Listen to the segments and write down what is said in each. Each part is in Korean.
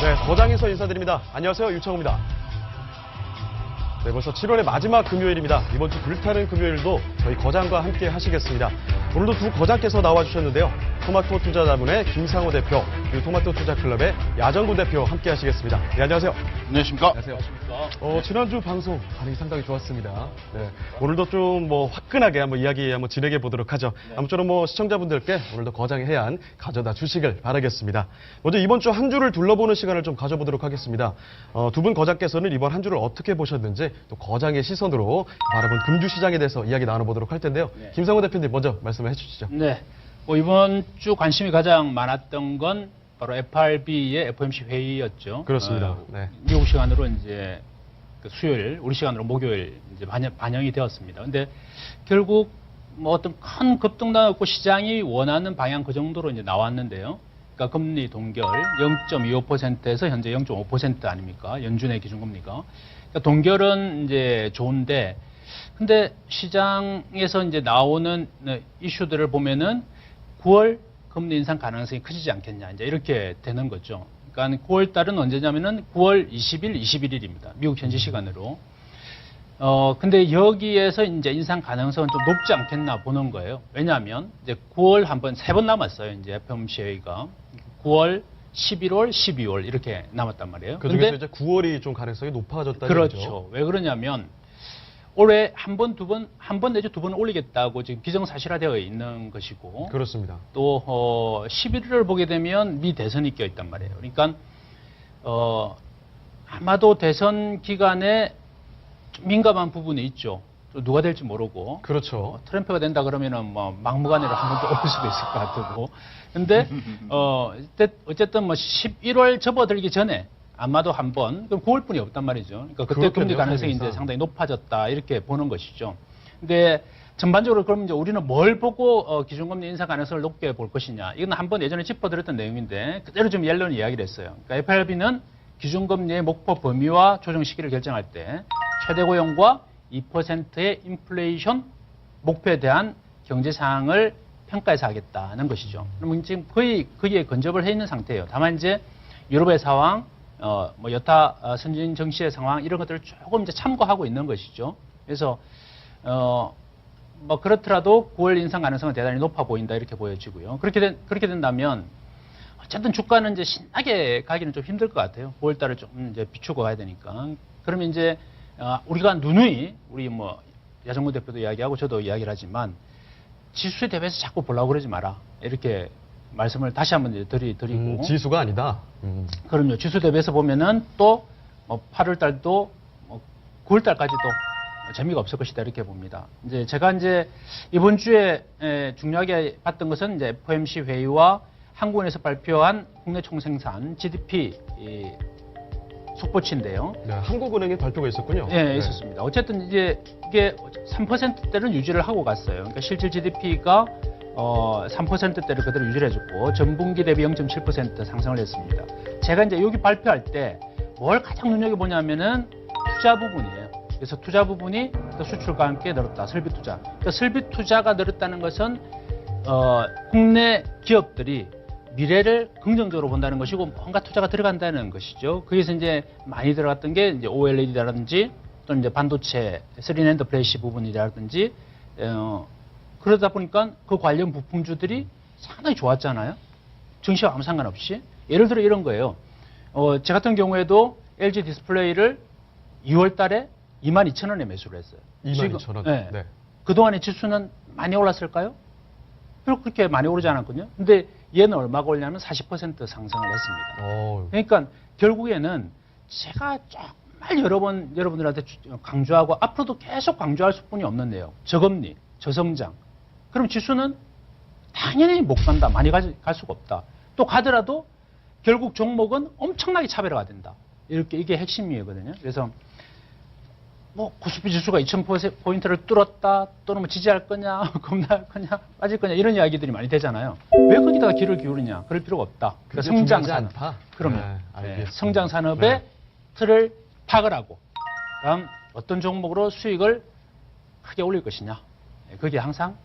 네, 거장에서 인사드립니다. 안녕하세요, 유창호입니다. 네, 벌써 7월의 마지막 금요일입니다. 이번 주 불타는 금요일도 저희 거장과 함께 하시겠습니다. 오늘도 두 거장께서 나와주셨는데요. 토마토 투자자문의 김상호 대표, 그리고 토마토 투자클럽의 야정구 대표 함께 하시겠습니다. 네, 안녕하세요. 안녕하십니까. 안녕하세요. 지난주 방송 반응이 상당히 좋았습니다. 네, 오늘도 좀 화끈하게 한번 이야기 한번 진행해 보도록 하죠. 네. 아무쪼록 시청자분들께 오늘도 거장의 해안 가져다 주시길 바라겠습니다. 먼저 이번 주 한 주를 둘러보는 시간을 좀 가져보도록 하겠습니다. 두 분 거장께서는 이번 한 주를 어떻게 보셨는지 또 거장의 시선으로 바라본 금주시장에 대해서 이야기 나눠보도록 할 텐데요. 네. 김상호 대표님 먼저 말씀해 주시죠. 네. 이번 주 관심이 가장 많았던 건 바로 FRB의 FOMC 회의였죠. 그렇습니다. 네. 미국 시간으로 이제 수요일, 우리 시간으로 목요일 이제 반영이 되었습니다. 근데 결국 어떤 큰 급등도 없고 시장이 원하는 방향 그 정도로 이제 나왔는데요. 그러니까 금리 동결 0.25%에서 현재 0.5% 아닙니까? 연준의 기준금리가. 그러니까 동결은 이제 좋은데, 근데 시장에서 이제 나오는 이슈들을 보면은 9월 금리 인상 가능성이 커지지 않겠냐, 이제 이렇게 되는 거죠. 그러니까 9월 달은 언제냐면은 9월 20일, 21일입니다. 미국 현지 시간으로. 근데 여기에서 이제 인상 가능성은 좀 높지 않겠나 보는 거예요. 왜냐하면 이제 9월 세 번 남았어요. 이제 FOMC 회의가 9월, 11월, 12월 이렇게 남았단 말이에요. 그중에서 이제 9월이 좀 가능성이 높아졌다는 그렇죠. 거죠. 왜 그러냐면 올해 한 번 내지 두 번 올리겠다고 지금 기정사실화되어 있는 것이고, 그렇습니다. 또 11월을 보게 되면 미 대선이 껴 있단 말이에요. 그러니까 아마도 대선 기간에 좀 민감한 부분이 있죠. 또 누가 될지 모르고. 그렇죠. 트럼프가 된다 그러면은 막무가내로 한 번 더 올 수도 있을 것 같고. 근데 어쨌든 11월 접어들기 전에 아마도 한 번, 그럼 9월뿐이 없단 말이죠. 그러니까 그때 금리 가능성이 이제 상당히 높아졌다 이렇게 보는 것이죠. 근데 전반적으로 그럼 이제 우리는 뭘 보고 기준금리 인상 가능성을 높게 볼 것이냐? 이건 한번 예전에 짚어드렸던 내용인데 그대로 좀 옐런이 이야기를 했어요. 그러니까 FRB는 기준금리의 목표 범위와 조정 시기를 결정할 때 최대 고용과 2%의 인플레이션 목표에 대한 경제 상황을 평가해서 하겠다는 것이죠. 그러면 지금 거의 거기에 근접을 해 있는 상태예요. 다만 이제 유럽의 상황, 여타 선진 정치의 상황 이런 것들을 조금 이제 참고하고 있는 것이죠. 그래서 그렇더라도 9월 인상 가능성은 대단히 높아 보인다 이렇게 보여지고요. 그렇게 된다면 어쨌든 주가는 이제 신나게 가기는 좀 힘들 것 같아요. 9월 달을 좀 이제 비추고 가야 되니까. 그러면 이제 우리가 누누이 우리 야정구 대표도 이야기하고 저도 이야기를 하지만 지수에 대비해서 자꾸 보려고 그러지 마라 이렇게 말씀을 다시 한번 이제 드리고. 지수가 아니다. 그럼요. 지수 대비해서 보면은 또 8월 달도 9월 달까지도 재미가 없을 것이다 이렇게 봅니다. 이제 제가 이제 이번 주에 중요하게 봤던 것은 이제 FOMC 회의와 한국은행에서 발표한 국내 총생산 GDP 속보치인데요. 네, 한국은행에 발표가 있었군요. 네, 있었습니다. 어쨌든 이제 이게 3%대는 유지를 하고 갔어요. 그러니까 실질 GDP가 3%대를 그대로 유지해줬고 전분기 대비 0.7% 상승을 했습니다. 제가 이제 여기 발표할 때 뭘 가장 눈여겨보냐면은 투자 부분이에요. 그래서 투자 부분이 수출과 함께 늘었다. 설비 투자. 그러니까 설비 투자가 늘었다는 것은 국내 기업들이 미래를 긍정적으로 본다는 것이고 뭔가 투자가 들어간다는 것이죠. 거기서 이제 많이 들어갔던 게 이제 OLED라든지 또는 이제 반도체 3낸드 플래시 부분이라든지 그러다 보니까 그 관련 부품주들이 상당히 좋았잖아요. 증시와 아무 상관없이. 예를 들어 이런 거예요. 제 같은 경우에도 LG 디스플레이를 2월 달에 22,000원에 매수를 했어요. 22,000원. 네. 네. 그동안의 지수는 많이 올랐을까요? 별로 그렇게 많이 오르지 않았거든요. 근데 얘는 얼마가 올냐면 40% 상승을 했습니다. 그러니까 결국에는 제가 정말 여러분들한테 강조하고 앞으로도 계속 강조할 수뿐이 없는 내용. 저금리, 저성장. 그럼 지수는 당연히 못 간다. 많이 갈 수가 없다. 또 가더라도 결국 종목은 엄청나게 차별화가 된다. 이게 핵심이거든요. 그래서 코스피 지수가 2,000포인트를 뚫었다, 또는 지지할 거냐, 겁날 거냐, 빠질 거냐, 이런 이야기들이 많이 되잖아요. 왜 거기다가 귀를 기울이냐? 그럴 필요가 없다. 그러니까 성장산업. 그러면 성장산업의 틀을 파악을 하고, 다음 어떤 종목으로 수익을 크게 올릴 것이냐. 거기에 항상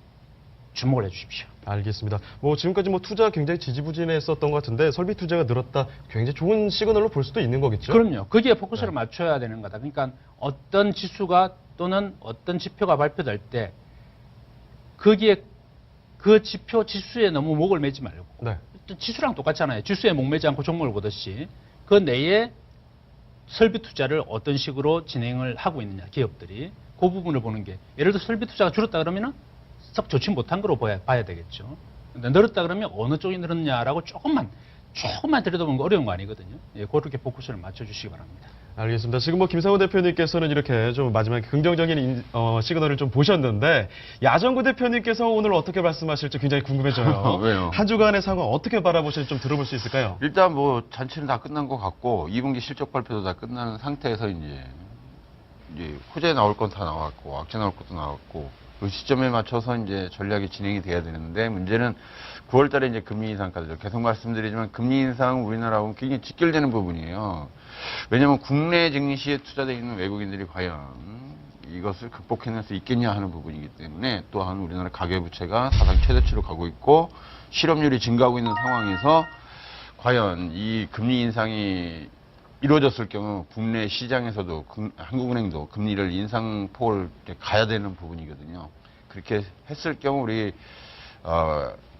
주목을 해 주십시오. 알겠습니다. 뭐 지금까지 뭐 투자 굉장히 지지부진했었던 것 같은데 설비 투자가 늘었다. 굉장히 좋은 시그널로 볼 수도 있는 거겠죠? 그럼요. 거기에 포커스를 네. 맞춰야 되는 거다. 그러니까 어떤 지수가 또는 어떤 지표가 발표될 때 거기에 그 지수에 너무 목을 매지 말고 네. 또 지수랑 똑같잖아요. 지수에 목 매지 않고 종목을 보듯이 그 내에 설비 투자를 어떤 식으로 진행을 하고 있느냐, 기업들이. 그 부분을 보는 게, 예를 들어 설비 투자가 줄었다 그러면은 썩 좋지 못한 거로 봐야 되겠죠. 근데 늘었다 그러면 어느 쪽이 늘었냐라고 조금만 들여다보는 거 어려운 거 아니거든요. 예, 그렇게 포커스를 맞춰주시기 바랍니다. 알겠습니다. 지금 뭐 김상훈 대표님께서는 이렇게 좀 마지막에 긍정적인 시그널을 좀 보셨는데 야정구 대표님께서 오늘 어떻게 말씀하실지 굉장히 궁금해져요. 왜요? 한 주간의 상황 어떻게 바라보실지 좀 들어볼 수 있을까요? 일단 뭐 잔치는 다 끝난 것 같고 2분기 실적 발표도 다 끝난 상태에서 이제 호재 나올 건 다 나왔고 악재 나올 것도 나왔고 그 시점에 맞춰서 이제 전략이 진행이 돼야 되는데 문제는 9월달에 이제 금리 인상까지 계속 말씀드리지만 금리 인상 우리나라하고 굉장히 직결되는 부분이에요. 왜냐하면 국내 증시에 투자되어 있는 외국인들이 과연 이것을 극복해낼 수 있겠냐 하는 부분이기 때문에 또한 우리나라 가계부채가 사상 최대치로 가고 있고 실업률이 증가하고 있는 상황에서 과연 이 금리 인상이 이루어졌을 경우 국내 시장에서도 한국은행도 금리를 인상폭을 가야 되는 부분이거든요. 그렇게 했을 경우 우리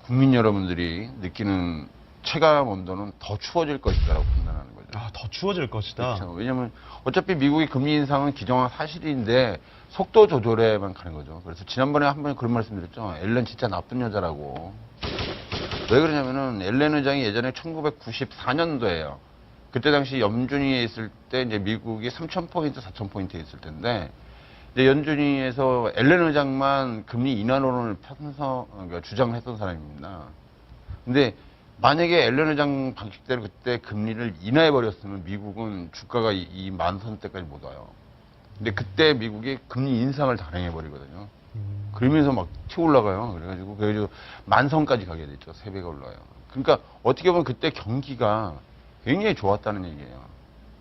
국민 여러분들이 느끼는 체감 온도는 더 추워질 것이라고 판단하는 거죠. 아, 더 추워질 것이다. 그렇죠. 왜냐하면 어차피 미국의 금리 인상은 기정한 사실인데 속도 조절에만 가는 거죠. 그래서 지난번에 한 번 그런 말씀드렸죠. 엘렌 진짜 나쁜 여자라고. 왜 그러냐면은 엘렌 의장이 예전에 1994년도에요. 그때 당시 연준위에 있을 때 이제 미국이 3,000포인트, 4,000포인트에 있을 텐데 이제 연준위에서 엘렌 의장만 금리 인하론을 그러니까 주장을 했던 사람입니다. 근데 만약에 엘렌 의장 방식대로 그때 금리를 인하해버렸으면 미국은 주가가 이 10,000대까지 못 와요. 근데 그때 미국이 금리 인상을 단행해버리거든요. 그러면서 막 튀어 올라가요. 그래가지고 10,000까지 가게 됐죠. 3배가 올라요. 그러니까 어떻게 보면 그때 경기가 굉장히 좋았다는 얘기예요.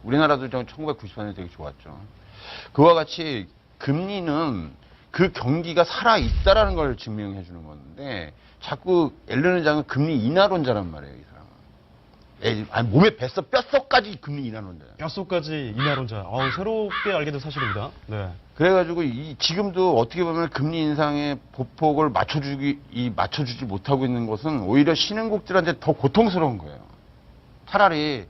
우리나라도 1994년에 되게 좋았죠. 그와 같이 금리는 그 경기가 살아있다라는 걸 증명해 주는 건데 자꾸 엘렌 의장은 금리 인하론자란 말이에요. 이 사람은. 아니, 몸에 뱃속 뼛속까지 금리 인하론자예요. 뼛속까지 인하론자. 새롭게 알게 된 사실입니다. 네. 그래가지고 지금도 어떻게 보면 금리 인상의 보폭을 맞춰주지 못하고 있는 것은 오히려 신흥국들한테 더 고통스러운 거예요. 차라리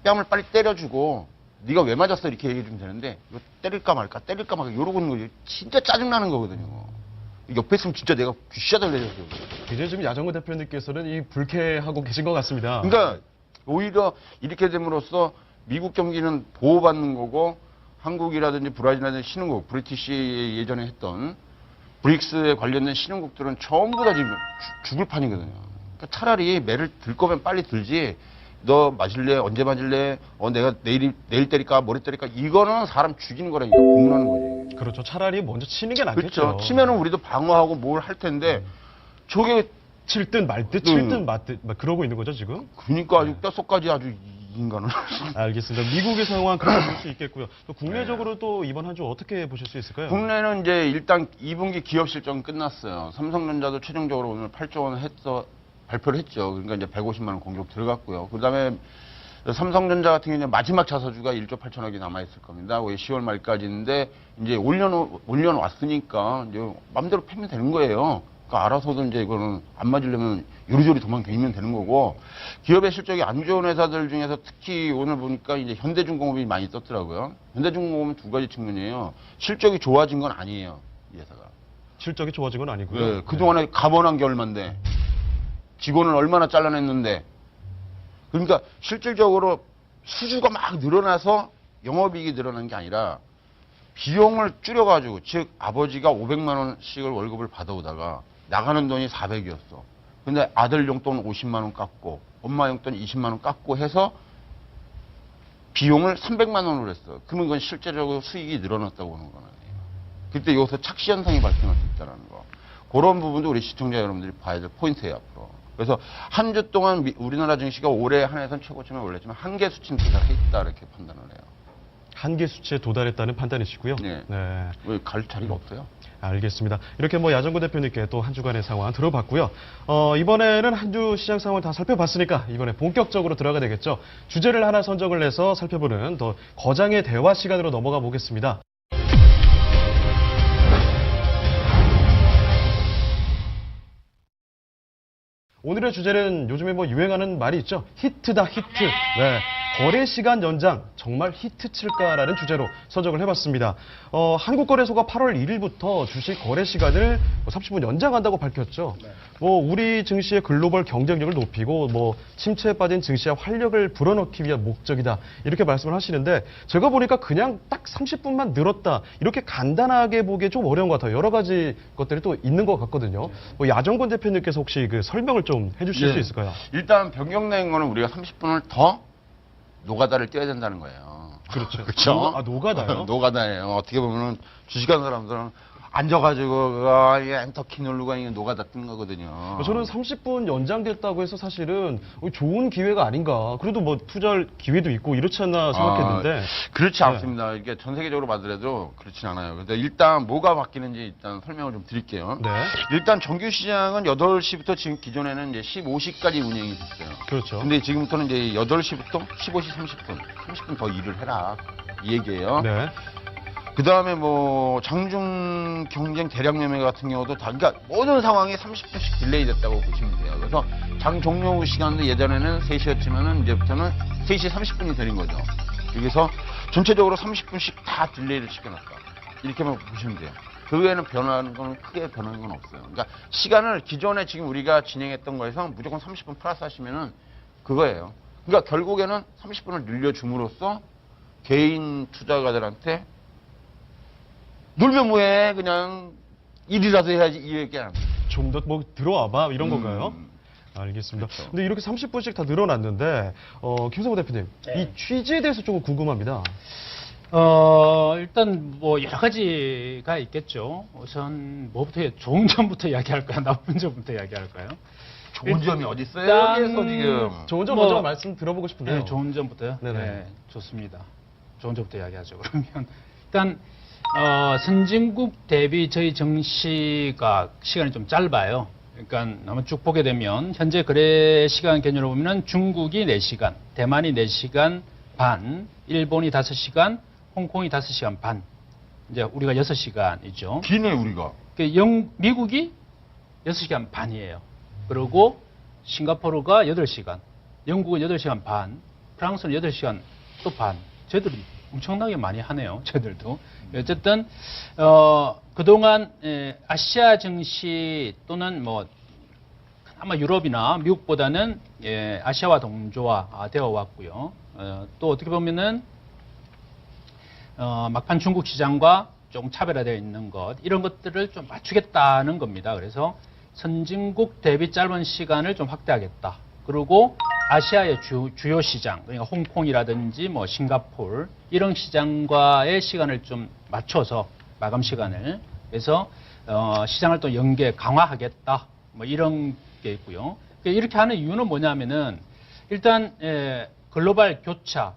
뺨을 빨리 때려주고 네가 왜 맞았어 이렇게 얘기해주면 되는데 이거 때릴까 말까 이러고 있는 거지. 진짜 짜증나는 거거든요. 옆에 있으면 진짜 내가 귀sha들 내줬어요. 이제 지금 야정구 대표님께서는 이 불쾌하고 계신 것 같습니다. 그러니까 오히려 이렇게 됨으로써 미국 경기는 보호받는 거고 한국이라든지 브라질이라든지 신흥국, 브리티시 예전에 했던 브릭스에 관련된 신흥국들은 전부 다 지금 죽을 판이거든요. 그러니까 차라리 매를 들 거면 빨리 들지. 너 맞을래? 언제 맞을래? 내가 내일 때릴까? 모레 때릴까? 이거는 사람 죽이는 거라니까. 공론하는 거지. 그렇죠. 차라리 먼저 치는 게 낫겠죠. 그렇죠. 치면은 우리도 방어하고 뭘 할 텐데 저게 칠 듯 말 듯, 칠 듯 말 듯, 막 그러고 있는 거죠, 지금? 그러니까 아주 뼛속까지 아주 이 인간은. 알겠습니다. 미국의 상황 그렇게 볼 수 있겠고요. 또 국내적으로 또 이번 한 주 어떻게 보실 수 있을까요? 국내는 이제 일단 2분기 기업 실적은 끝났어요. 삼성전자도 최종적으로 오늘 8조 원 발표를 했죠. 그러니까 이제 150만 원 공격 들어갔고요. 그다음에 삼성전자 같은 경우는 마지막 자사주가 1조 8천억이 남아있을 겁니다. 왜 10월 말까지인데 이제 올려놨으니까 이제 마음대로 패면 되는 거예요. 그러니까 알아서도 이제 이거는 안 맞으려면 요리조리 도망다니면 되는 거고 기업의 실적이 안 좋은 회사들 중에서 특히 오늘 보니까 이제 현대중공업이 많이 떴더라고요. 현대중공업은 두 가지 측면이에요. 실적이 좋아진 건 아니에요. 이 회사가. 실적이 좋아진 건 아니고요. 네, 그동안에 가번한 게 얼만데 직원을 얼마나 잘라냈는데 그러니까 실질적으로 수주가 막 늘어나서 영업이익이 늘어난 게 아니라 비용을 줄여가지고 즉 아버지가 500만 원씩을 월급을 받아오다가 나가는 돈이 400이었어. 근데 아들 용돈 50만 원 깎고 엄마 용돈 20만 원 깎고 해서 비용을 300만 원으로 했어. 그러면 그건 실제적으로 수익이 늘어났다고 보는 거예요. 그때 여기서 착시 현상이 발생할 수 있다는 거. 그런 부분도 우리 시청자 여러분들이 봐야 될 포인트예요, 앞으로. 그래서 한 주 동안 우리나라 증시가 올해 한 해선 최고점에 올랐지만 한계 수치는 도달해 있다 이렇게 판단을 해요. 한계 수치에 도달했다는 판단이시고요. 네. 네. 왜 갈 자리가 없어요? 알겠습니다. 이렇게 야정구 대표님께 또 한 주간의 상황 들어봤고요. 이번에는 한 주 시장 상황을 다 살펴봤으니까 이번에 본격적으로 들어가야 되겠죠. 주제를 하나 선정을 해서 살펴보는 더 거장의 대화 시간으로 넘어가 보겠습니다. 오늘의 주제는 요즘에 유행하는 말이 있죠. 히트다, 히트. 네. 거래 시간 연장, 정말 히트 칠까라는 주제로 선정을 해봤습니다. 한국거래소가 8월 1일부터 주식 거래 시간을 30분 연장한다고 밝혔죠. 네. 우리 증시의 글로벌 경쟁력을 높이고, 침체에 빠진 증시의 활력을 불어넣기 위한 목적이다. 이렇게 말씀을 하시는데, 제가 보니까 그냥 딱 30분만 늘었다. 이렇게 간단하게 보기에 좀 어려운 것 같아요. 여러 가지 것들이 또 있는 것 같거든요. 야정권 대표님께서 혹시 그 설명을 좀 해주실 수 있을까요? 일단 변경된 거는 우리가 30분을 더 노가다를 떼야 된다는 거예요. 그렇죠. 그렇죠? 노가다요? 노가다예요. 어떻게 보면은 주식하는 사람들은 앉아가지고 엔터키 누르고 이게 노가다 뜬 거거든요. 저는 30분 연장됐다고 해서 사실은 좋은 기회가 아닌가. 그래도 투자할 기회도 있고 이렇지 않나 생각했는데. 그렇지 네. 않습니다. 이게 전 세계적으로 봐더라도 그렇진 않아요. 근데 일단 뭐가 바뀌는지 일단 설명을 좀 드릴게요. 네. 일단 정규 시장은 8시부터 지금 기존에는 이제 15시까지 운영이 됐어요. 그렇죠. 근데 지금부터는 이제 8시부터 15시 30분 더 일을 해라. 이 얘기예요. 네. 그 다음에 장중 경쟁 대량 매매 같은 경우도 그러니까 모든 상황이 30분씩 딜레이 됐다고 보시면 돼요. 그래서 장 종료 후 시간도 예전에는 3시였지만은 이제부터는 3시 30분이 되는 거죠. 여기서 전체적으로 30분씩 다 딜레이를 시켜놨다. 이렇게만 보시면 돼요. 그 외에는 크게 변하는 건 없어요. 그러니까 시간을 기존에 지금 우리가 진행했던 거에서 무조건 30분 플러스 하시면은 그거예요. 그러니까 결국에는 30분을 늘려줌으로써 개인 투자가들한테 놀면 뭐해 그냥 일이라도 해야지 이 얘기 안 해요. 좀 더 들어와봐 이런 건가요? 알겠습니다. 그렇죠. 근데 이렇게 30분씩 다 늘어났는데 김성호 대표님 네. 이 취지에 대해서 조금 궁금합니다. 일단 여러 가지가 있겠죠. 우선 좋은 점부터 이야기할까요? 나쁜 점부터 이야기할까요? 좋은 점이 어디 있어요? 일단 여기에서 지금 좋은 점 먼저 말씀 들어보고 싶은데요. 네, 좋은 점부터요. 네네. 네, 좋습니다. 좋은 점부터 이야기하죠. 그러면 일단 선진국 대비 저희 증시가 시간이 좀 짧아요. 그러니까 한번 쭉 보게 되면 현재 거래 시간 개념으로 보면 중국이 4시간, 대만이 4시간 반, 일본이 5시간, 홍콩이 5시간 반. 이제 우리가 6시간이죠. 기네 우리가. 미국이 6시간 반이에요. 그리고 싱가포르가 8시간, 영국은 8시간 반, 프랑스는 8시간 또 반. 쟤들이 엄청나게 많이 하네요. 쟤들도. 어쨌든 그동안 아시아 증시 또는 아마 유럽이나 미국보다는 아시아와 동조화되어 왔고요. 또 어떻게 보면은 막판 중국 시장과 조금 차별화되어 있는 것 이런 것들을 좀 맞추겠다는 겁니다. 그래서 선진국 대비 짧은 시간을 좀 확대하겠다. 그리고 아시아의 주요 시장, 그러니까 홍콩이라든지 싱가포르 이런 시장과의 시간을 좀 맞춰서 마감 시간을 그래서 시장을 또 연계 강화하겠다. 이런 게 있고요. 이렇게 하는 이유는 뭐냐면은 일단 글로벌 교차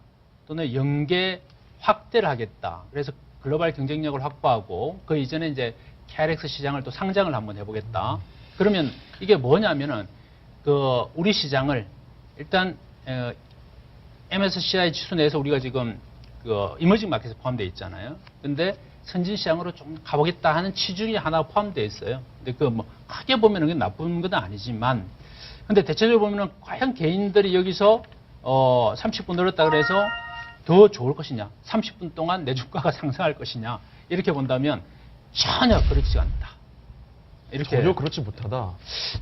또는 연계 확대를 하겠다. 그래서 글로벌 경쟁력을 확보하고 그 이전에 이제 KRX 시장을 또 상장을 한번 해보겠다. 그러면 이게 뭐냐면은 우리 시장을 일단 MSCI 지수 내에서 우리가 지금 이머징 마켓에 포함되어 있잖아요. 근데 선진 시장으로 좀 가보겠다 하는 취중이 하나 포함되어 있어요. 근데 크게 보면 그게 나쁜 건 아니지만, 근데 대체적으로 보면은 과연 개인들이 여기서 30분 늘었다 그래서 더 좋을 것이냐, 30분 동안 내 주가가 상승할 것이냐 이렇게 본다면 전혀 그렇지 않다. 이렇게 전혀 그렇지 못하다.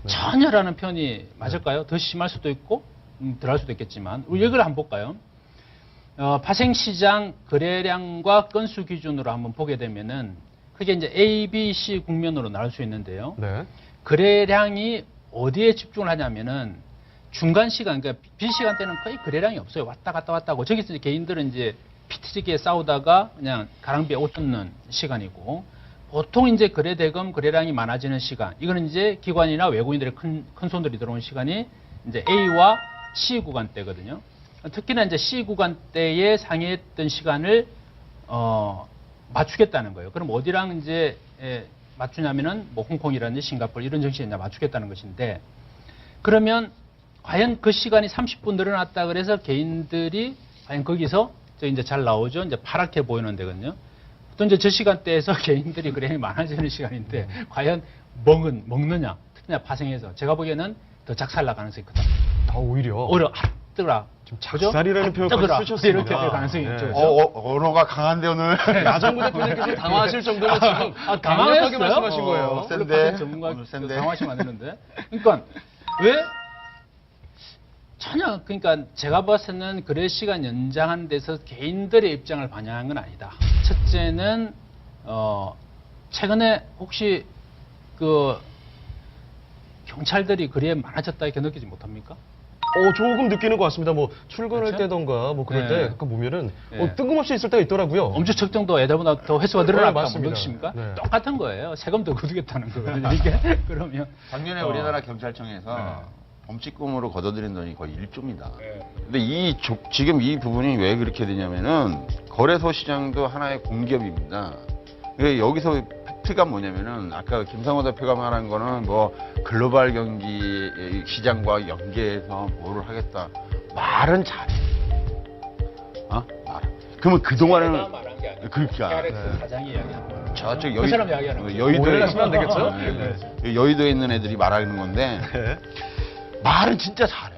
네. 전혀라는 표현이 맞을까요? 더 심할 수도 있고 덜할 수도 있겠지만 우리 여기를 한번 볼까요? 파생시장 거래량과 건수 기준으로 한번 보게 되면은 그게 이제 A, B, C 국면으로 나눌 수 있는데요. 네. 거래량이 어디에 집중을 하냐면은 중간 시간, 그러니까 B 시간대는 거의 거래량이 없어요. 왔다 갔다 왔다 하고 저기서 이제 개인들은 이제 피트지게 싸우다가 그냥 가랑비에 옷 뜯는 시간이고 보통 이제 거래대금 거래량이 많아지는 시간, 이거는 이제 기관이나 외국인들의 큰 손들이 들어오는 시간이 이제 A와 C 구간대거든요. 특히나 이제 C 구간대에 상회했던 시간을 맞추겠다는 거예요. 그럼 어디랑 이제 맞추냐면은 뭐 홍콩이라든지 싱가포르 이런 정신에 이제 맞추겠다는 것인데 그러면 과연 그 시간이 30분 늘어났다 그래서 개인들이 과연 거기서 이제 잘 나오죠. 이제 파랗게 보이는 데거든요. 또 이제 저 시간대에서 개인들이 그래 많아지는 시간인데 과연 먹느냐, 특히나 파생해서 제가 보기에는 더 작살 가능성이 크다. 오히려 뜨거라. 좀 작살이라는 표현까지 쓰셨습니다. 이렇게 될 가능성이 네. 있죠. 언어가 강한데 오늘. 나정부 대표님께서 당황하실 정도로 지금 강력하게 당황했어요? 말씀하신 거예요. 센데. 원래 전문가 오늘 센데. 당황하시면 안 되는데. 그러니까 왜 전혀 그러니까 제가 봤을 때는 거래 시간 연장한 데서 개인들의 입장을 반영한 건 아니다. 첫째는 최근에 혹시 그 경찰들이 거리에 많아졌다 이렇게 느끼지 못합니까? 조금 느끼는 것 같습니다. 뭐 출근할 그렇죠? 때던가 뭐 그럴 네. 때 가끔 보면은 네. 뜬금없이 있을 때가 있더라고요. 엄청 측정도 애들보다 더 횟수가 늘어났다 못 맞습니다. 느끼십니까? 네. 똑같은 거예요. 세금 더 거두겠다는 거거든요. 이게 그러면 작년에 우리나라 경찰청에서 범칙금으로 걷어들인 돈이 거의 1조입니다. 네. 근데 지금 이 부분이 왜 그렇게 되냐면은 거래소 시장도 하나의 공기업입니다. 여기서 팩트가 뭐냐면은 아까 김상호 대표가 말한 거는 뭐 글로벌 경기 시장과 연계해서 뭐를 하겠다. 말은 잘해. 말. 그러면 그동안은 말한 게 아니고 그러니까 사장이 이야기한 거예요. 저쪽 그 사람 이야기하는 거예요. 여의도에 오해하시면 안 되겠죠? 네. 여의도에 있는 애들이 말하는 건데 네. 말은 진짜 잘해.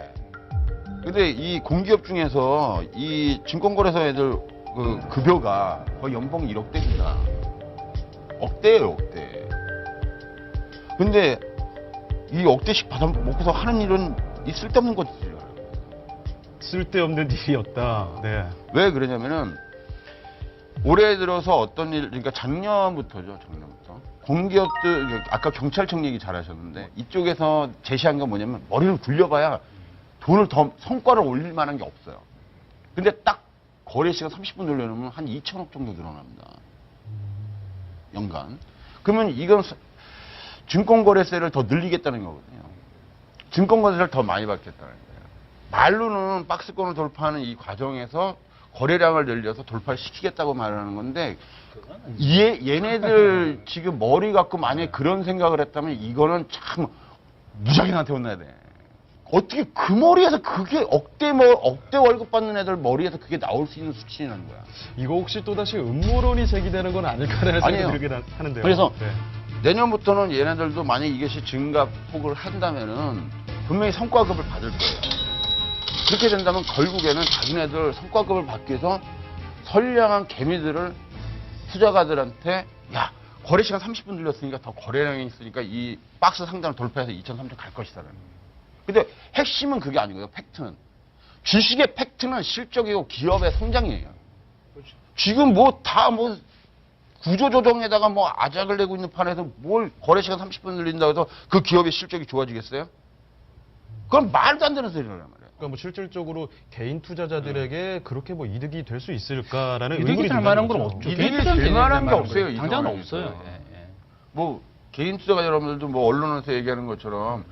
근데 이 공기업 중에서 이 증권거래소 애들 그 급여가 거의 연봉 1억대입니다. 억대예요, 억대. 근데 이 억대씩 받아 먹고서 하는 일은 이 쓸데없는 것들이야. 쓸데없는 일이었다. 네. 왜 그러냐면은 올해 들어서 어떤 일, 그러니까 작년부터죠, 작년부터. 공기업들, 아까 경찰청 얘기 잘하셨는데 이쪽에서 제시한 건 뭐냐면 머리를 굴려봐야 돈을 더 성과를 올릴 만한 게 없어요. 근데 딱 거래 시간 30분 늘려놓으면 한 2천억 정도 늘어납니다. 연간. 그러면 이건 증권거래세를 더 늘리겠다는 거거든요. 증권거래세를 더 많이 받겠다는 거예요. 말로는 박스권을 돌파하는 이 과정에서 거래량을 늘려서 돌파를 시키겠다고 말하는 건데 얘네들 지금 머리 갖고 만약에 그런 생각을 했다면 이거는 참 무작위한테 혼나야 돼. 어떻게 그 머리에서 그게 억대 월급 받는 애들 머리에서 그게 나올 수 있는 수치라는 거야. 이거 혹시 또다시 음모론이 제기되는 건 아닐까라는 아니에요. 생각이 들긴 하는데요. 그래서 네. 내년부터는 얘네들도 만약 이것이 증가폭을 한다면은 분명히 성과급을 받을 거예요. 그렇게 된다면 결국에는 자기네들 성과급을 받기 위해서 선량한 개미들을 투자가들한테 야 거래 시간 30분 늘렸으니까 더 거래량이 있으니까 이 박스 상단을 돌파해서 2,300 갈 것이다라는 거예요. 근데 핵심은 그게 아니고요. 팩트는 주식의 팩트는 실적이고 기업의 성장이에요. 그렇죠. 지금 뭐 다 뭐 구조조정에다가 뭐 아작을 내고 있는 판에서 뭘 거래 시간 30분 늘린다고 해서 그 기업의 실적이 좋아지겠어요? 그건 말도 안 되는 소리란 말이에요. 그러니까 뭐 실질적으로 개인 투자자들에게 그렇게 뭐 이득이 될 수 있을까라는 이득이 의문이 될 만한 건 든다는 거죠. 없죠. 이득이 개인 투자는 될 만한 게 거예요. 없어요, 이 당장은 상황에서. 없어요. 뭐 개인 투자자 여러분들도 뭐 언론에서 얘기하는 것처럼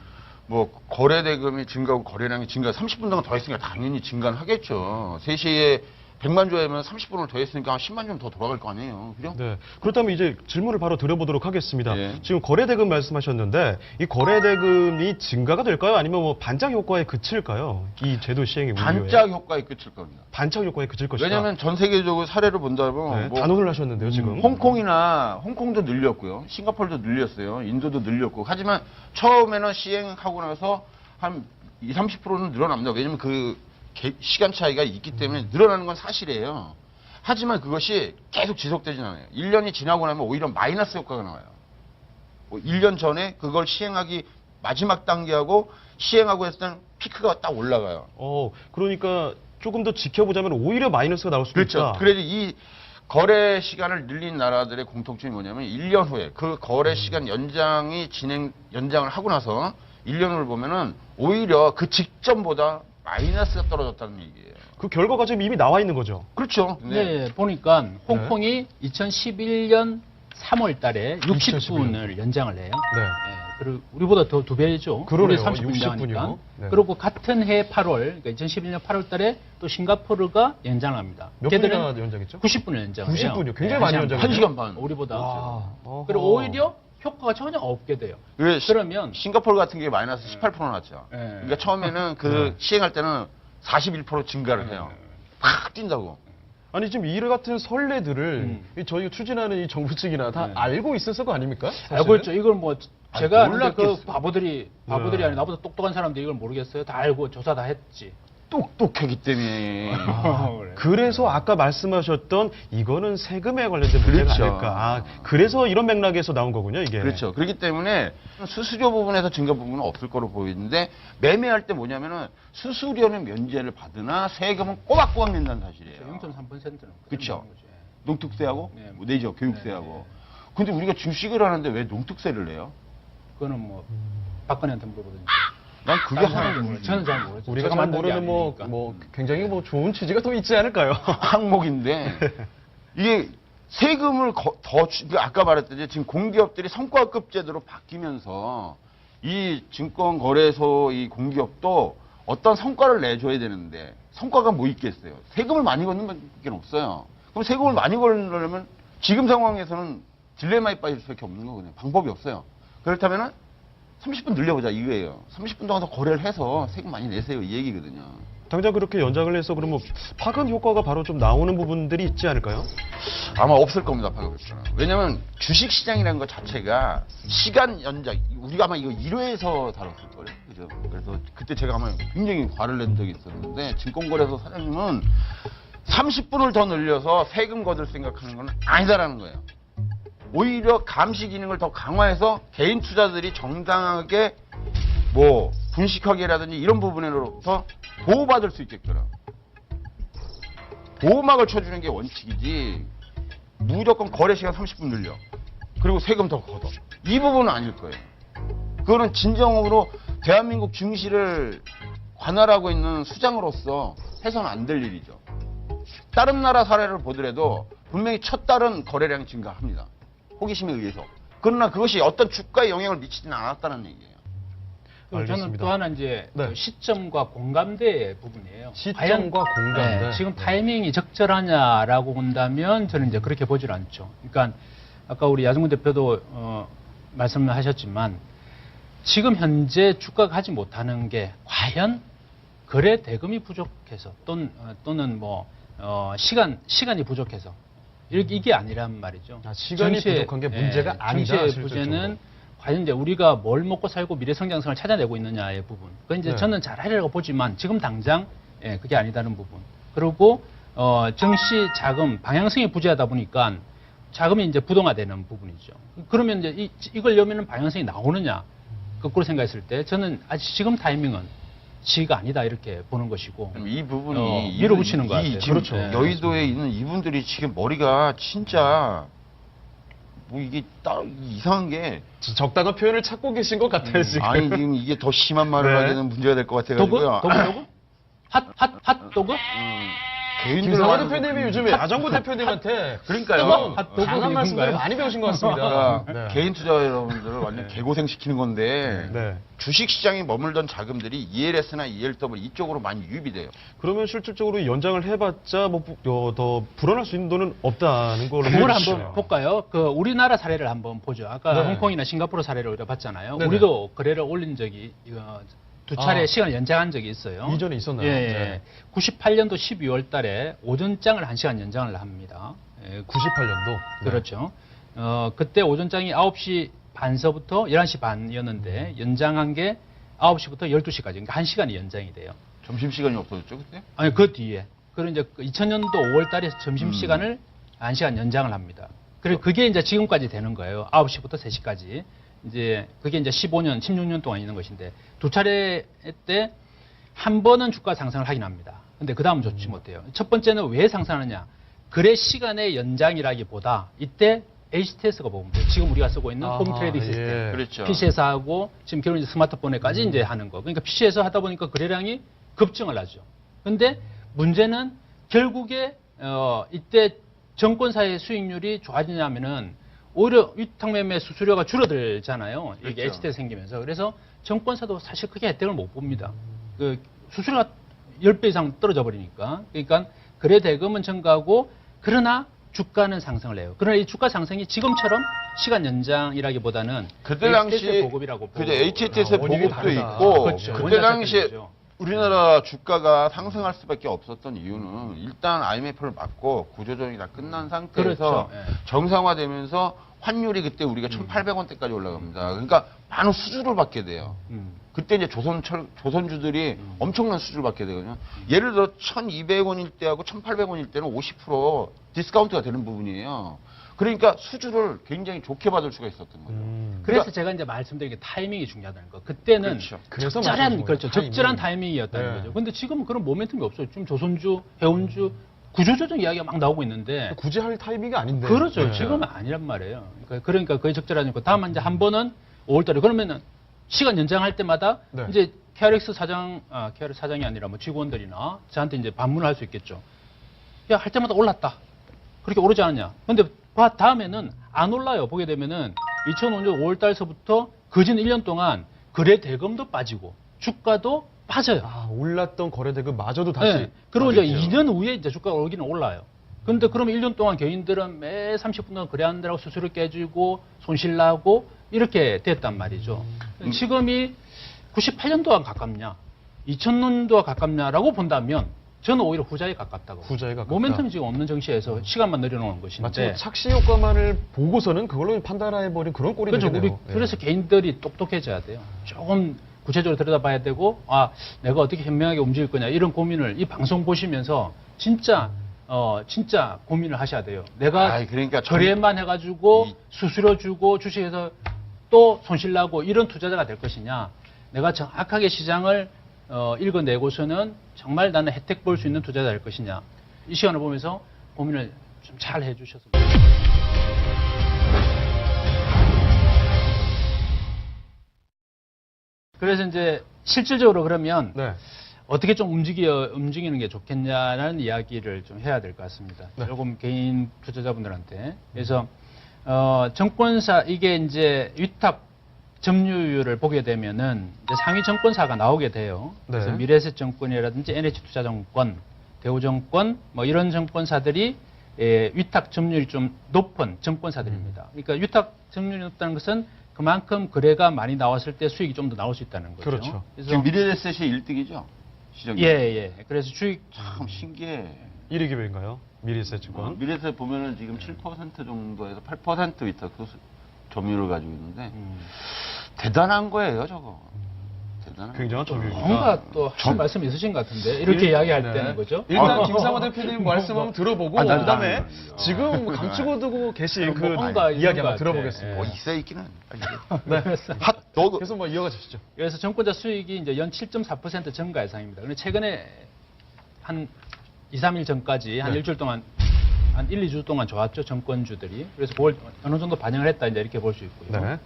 뭐 거래 대금이 증가하고 거래량이 증가 30분 동안 더 했으니까 당연히 증가는 하겠죠. 3시에 100만 조회면 30분을 더 했으니까 한 10만 좀 더 돌아갈 거 아니에요. 그죠? 네. 그렇다면 이제 질문을 바로 드려보도록 하겠습니다. 예. 지금 거래대금 말씀하셨는데 이 거래대금이 증가가 될까요? 아니면 뭐 반짝 효과에 그칠까요? 이 제도 시행이 반짝 효과에 그칠 겁니다. 반짝 효과에 그칠 것이다. 왜냐하면 전 세계적으로 사례를 본다면 네, 뭐 단언을 하셨는데요, 지금. 홍콩도 늘렸고요. 싱가포르도 늘렸어요. 인도도 늘렸고. 하지만 처음에는 시행하고 나서 한 20, 30%는 늘어납니다. 왜냐하면 그 시간 차이가 있기 때문에 늘어나는 건 사실이에요. 하지만 그것이 계속 지속되진 않아요. 1년이 지나고 나면 오히려 마이너스 효과가 나와요. 1년 전에 그걸 시행하기 마지막 단계하고 시행하고 했을 때는 피크가 딱 올라가요. 그러니까 조금 더 지켜보자면 오히려 마이너스가 나올 수도 그렇죠. 있다. 그래서 이 거래 시간을 늘린 나라들의 공통점이 뭐냐면 1년 후에 그 거래 시간 연장을 하고 나서 1년을 보면은 오히려 그 직전보다 마이너스가 떨어졌다는 얘기예요. 그 결과가 지금 이미 나와 있는 거죠. 그렇죠. 네, 보니까 홍콩이 2011년 3월 달에 60분을 연장을 해요. 네. 그리고 우리보다 더 2배죠. 그러네요. 우리 30분 60분이요. 연장하니까. 네. 그리고 같은 해 8월, 그러니까 2011년 8월 달에 또 싱가포르가 연장합니다. 몇 분이나 연장했죠? 90분을 연장해요. 90분이요. 굉장히 많이 연장해요. 1시간 반. 우리보다. 와. 그리고 오히려 효과가 전혀 없게 돼요. 그러면 싱가포르 같은 게 마이너스 18% 났죠. 네. 그러니까 처음에는 그 시행할 때는 41% 증가를 해요. 팍 뛴다고. 아니 지금 이 같은 선례들을 이 저희가 추진하는 이 정부 측이나 다 네. 알고 있었을 거 아닙니까? 알고 있죠. 이걸 뭐 아니, 제가 아는데 몰랐겠어요. 그 바보들이 네. 아니라 나보다 똑똑한 사람들이 이걸 모르겠어요. 다 알고 조사 다 했지. 똑똑하기 때문에. 그래. 그래서 아까 말씀하셨던 이거는 세금에 관련된 문제가 그렇죠. 아닐까. 아, 그래서 이런 맥락에서 나온 거군요, 이게. 그렇죠. 그렇기 때문에 수수료 부분에서 증가 부분은 없을 거로 보이는데 매매할 때 뭐냐면은 수수료는 면제를 받으나 세금은 꼬박꼬박 낸다는 사실이에요. 0.3%는 그쵸. 농특세하고 네. 뭐 내죠. 교육세하고. 근데 우리가 주식을 하는데 왜 농특세를 내요? 그거는 뭐 박근혜한테 물어보든지. 난 그게 다른 하나 사람이 모르죠. 저는 잘 모르죠. 우리가 제가 잘 만든 게 모르는 뭐, 아니니까. 뭐 굉장히 뭐 좋은 취지가 또 있지 않을까요? 항목인데 이게 세금을 아까 말했듯이 지금 공기업들이 성과급 제도로 바뀌면서 이 증권거래소 이 공기업도 어떤 성과를 내줘야 되는데 성과가 뭐 있겠어요? 세금을 많이 걷는 밖에 없어요. 그럼 세금을 많이 걸려면 지금 상황에서는 딜레마에 빠질 수밖에 없는 거거든요. 방법이 없어요. 그렇다면은 30분 늘려보자 이거예요. 30분 동안 더 거래를 해서 세금 많이 내세요 이 얘기거든요. 당장 그렇게 연장을 해서 그러면 파급 효과가 바로 좀 나오는 부분들이 있지 않을까요? 아마 없을 겁니다, 파급효과는. 왜냐면 주식시장이라는 것 자체가 시간 연장, 우리가 아마 이거 1회에서 다뤘을 거예요. 그죠? 그래서 그때 제가 아마 굉장히 화를 낸 적이 있었는데, 증권거래소 사장님은 30분을 더 늘려서 세금 거둘 생각하는 건 아니다라는 거예요. 오히려 감시 기능을 더 강화해서 개인 투자들이 정당하게 뭐 분식회계라든지 이런 부분으로부터 보호받을 수 있게끔 보호막을 쳐주는 게 원칙이지 무조건 거래 시간 30분 늘려 그리고 세금 더 걷어 이 부분은 아닐 거예요. 그거는 진정으로 대한민국 증시를 관할하고 있는 수장으로서 해서는 안 될 일이죠. 다른 나라 사례를 보더라도 분명히 첫 달은 거래량이 증가합니다. 호기심에 의해서. 그러나 그것이 어떤 주가에 영향을 미치지는 않았다는 얘기예요. 그리고 저는 알겠습니다. 또 하나 이제 네. 그 시점과 공감대 부분이에요. 시점과 공감대. 네, 지금 타이밍이 적절하냐라고 본다면 저는 이제 그렇게 보질 않죠. 그러니까 아까 우리 야정근 대표도 말씀하셨지만 지금 현재 주가가 하지 못하는 게 과연 거래 대금이 부족해서 또는 뭐 시간이 부족해서 이게 아니란 말이죠. 아, 시간이 부족한 게 문제가 아니다, 증시의 실질적으로. 부재는 과연 이제 우리가 뭘 먹고 살고 미래 성장성을 찾아내고 있느냐의 부분. 그건 이제 네. 저는 잘 하려고 보지만 지금 당장 그게 아니다는 부분. 그리고 증시 자금 방향성이 부재하다 보니까 자금이 이제 부동화되는 부분이죠. 그러면 이제 이걸 여면은 방향성이 나오느냐? 거꾸로 생각했을 때 저는 아직 지금 타이밍은 시기가 아니다 이렇게 보는 것이고 이 부분이 밀어붙이는 것 같아요. 지금 그렇죠. 여의도에 있는 이분들이 지금 머리가 진짜 뭐 이게 딱 이상한 게 적당한 표현을 찾고 계신 것 같아요, 지금. 아니 지금 이게 더 심한 말을 네. 하기에는 문제가 될 것 도구? 같아가지고요. 도구? 핫도그? 김상환 대표님이 요즘에 야정구 대표님한테 그러니까요. 핫도그 강한 말씀을 이건가요? 많이 배우신 것 같습니다. 그러니까 네. 개인 투자 여러분들을 완전 개고생시키는 건데 네. 주식시장에 머물던 자금들이 ELS나 ELW 이쪽으로 많이 유입이 돼요. 그러면 실질적으로 연장을 해봤자 뭐 더 불어날 수 있는 돈은 없다는 걸로 그걸 해주시죠. 한번 볼까요? 그 우리나라 사례를 한번 보죠. 아까 네. 홍콩이나 싱가포르 사례를 우리가 봤잖아요. 네네. 우리도 거래를 올린 적이 두 차례 아. 시간을 연장한 적이 있어요. 이전에 있었나요? 예, 네. 98년도 12월 달에 오전장을 1시간 연장을 합니다. 98년도. 그렇죠. 그때 오전장이 9시 반서부터 11시 반이었는데 연장한 게 9시부터 12시까지. 그러니까 1시간이 연장이 돼요. 점심시간이 없어졌죠 그때? 아니, 그 뒤에. 그리고 이제 2000년도 5월 달에 점심시간을 1시간 연장을 합니다. 그리고 그게 이제 지금까지 되는 거예요. 9시부터 3시까지. 이제 그게 이제 15년, 16년 동안 있는 것인데 두 차례 때 한 번은 주가 상승을 하긴 합니다. 근데 그 다음은 좋지 못해요. 첫 번째는 왜 상승하느냐? 거래 시간의 연장이라기보다 이때 HTS가 보면 돼요. 지금 우리가 쓰고 있는 홈 트레이딩 시스템. 예. 그렇죠. PC에서 하고 지금 결국 이제 스마트폰에까지 이제 하는 거. 그러니까 PC에서 하다 보니까 거래량이 급증을 하죠. 근데 문제는 결국에 이때 정권사의 수익률이 좋아지냐면은 오히려 위탁매매 수수료가 줄어들잖아요. 이게 그렇죠. HT 생기면서. 그래서 정권사도 사실 크게 혜택을 못 봅니다. 그 수수료가 10배 이상 떨어져 버리니까. 그러니까 거래 대금은 증가하고 그러나 주가는 상승을 해요. 그러나 이 주가 상승이 지금처럼 시간 연장이라기보다는 그때 당시 HTS 보급이라고 보고 그죠 HTS 원인이 보급도 다르다. 있고 그렇죠. 그때 원자 당시에 차트이죠. 우리나라 주가가 상승할 수밖에 없었던 이유는 일단 IMF를 맞고 구조조정이 다 끝난 상태에서 그렇죠. 예. 정상화되면서 환율이 그때 우리가 1,800원대까지 올라갑니다. 그러니까 많은 수주를 받게 돼요. 그때 이제 조선주들이 엄청난 수주를 받게 되거든요. 예를 들어 1,200원일 때하고 1,800원일 때는 50% 디스카운트가 되는 부분이에요. 그러니까 수주를 굉장히 좋게 받을 수가 있었던 거죠. 그래서 제가 이제 말씀드린 게 타이밍이 중요하다는 거. 그때는 그렇죠. 그래서 적절한 말씀하신 그렇죠. 거예요, 적절한 타이밍. 타이밍이었다는 네. 거죠. 근데 지금은 그런 모멘텀이 없어요. 지금 조선주, 해운주 구조조정 이야기가 막 나오고 있는데 굳이 할 타이밍이 아닌데. 그렇죠. 네. 지금은 아니란 말이에요. 그러니까 거의 적절하니까 다만 이제 한 번은 5월달에 그러면은 시간 연장할 때마다 네. 이제 KRX KRX 사장이 아니라 뭐 직원들이나 저한테 이제 반문을 할 수 있겠죠. 야, 할 때마다 올랐다. 그렇게 오르지 않았냐. 근데 다음에는 안 올라요. 보게 되면은 2005년 5월달서부터 거진 1년 동안 거래 대금도 빠지고 주가도 빠져요. 아, 올랐던 거래대금 마저도 다시. 네. 그리고 이제 빠졌죠. 2년 후에 이제 주가가 오르기는 올라요. 근데 그러면 1년 동안 개인들은 매 30분 동안 거래하느라고 수수료 깨지고 손실 나고 이렇게 됐단 말이죠. 지금이 98년도와 가깝냐, 2000년도와 가깝냐라고 본다면 저는 오히려 후자에 가깝다고. 후자에 가깝다. 모멘텀이 지금 없는 정시에서 시간만 늘려놓은 마치 것인데. 뭐 착시 효과만을 보고서는 그걸로 판단해버린 그런 꼴이 그렇죠. 되네요. 그래서 개인들이 똑똑해져야 돼요. 조금 구체적으로 들여다봐야 되고, 아, 내가 어떻게 현명하게 움직일 거냐 이런 고민을 이 방송 보시면서 진짜 고민을 하셔야 돼요. 내가 아이, 그러니까 거래만 해가지고 이- 수수료 주고 주식에서 또 손실 나고 이런 투자자가 될 것이냐, 내가 정확하게 시장을 읽어내고서는 정말 나는 혜택 볼 수 있는 투자자 될 것이냐, 이 시간을 보면서 고민을 좀 잘 해주셨으면 좋겠습니다. 그래서 이제 실질적으로 그러면 네. 어떻게 좀 움직이는 게 좋겠냐는 이야기를 좀 해야 될 것 같습니다. 네. 조금 개인 투자자분들한테. 그래서 정권사 이게 이제 위탁 점유율을 보게 되면은 이제 상위 정권사가 나오게 돼요. 그래서 네. 미래에셋증권이라든지 NH투자증권, 대우증권 뭐 이런 정권사들이 위탁 점유율이 좀 높은 정권사들입니다. 그러니까 위탁 점유율이 높다는 것은 그만큼 거래가 많이 나왔을 때 수익이 좀 더 나올 수 있다는 거죠. 그렇죠. 그래서 지금 미래에셋이 1등이죠. 시장이. 예. 그래서 주식 참 신기해. 1위 기업인가요? 미래에셋증권. 미래에셋 보면은 지금 7% 정도에서 8% 위탁 점유율을 가지고 있는데 대단한 거예요, 저거. 대단한 굉장한 거죠. 점유율. 뭔가 또 하실 말씀 있으신 것 같은데 이렇게 이야기할 네. 때는 거죠. 일단 김상호 대표님 말씀 한번 들어보고 난 그다음에 아니에요. 지금 감추고 두고 계신 그 뭔가 이야기 한번 있는 것 들어보겠습니다. 뭐 있어 있기는. 네. 너도 계속 뭐 이어가 주시죠. 그래서 정권자 수익이 이제 연 7.4% 증가 예상입니다. 근데 최근에 한 2, 3일 전까지 한 네. 일주일 동안 한 1, 2주 동안 좋았죠, 정권주들이. 그래서 그걸 어느 정도 반영을 했다 이제 이렇게 볼 수 있고요. 네.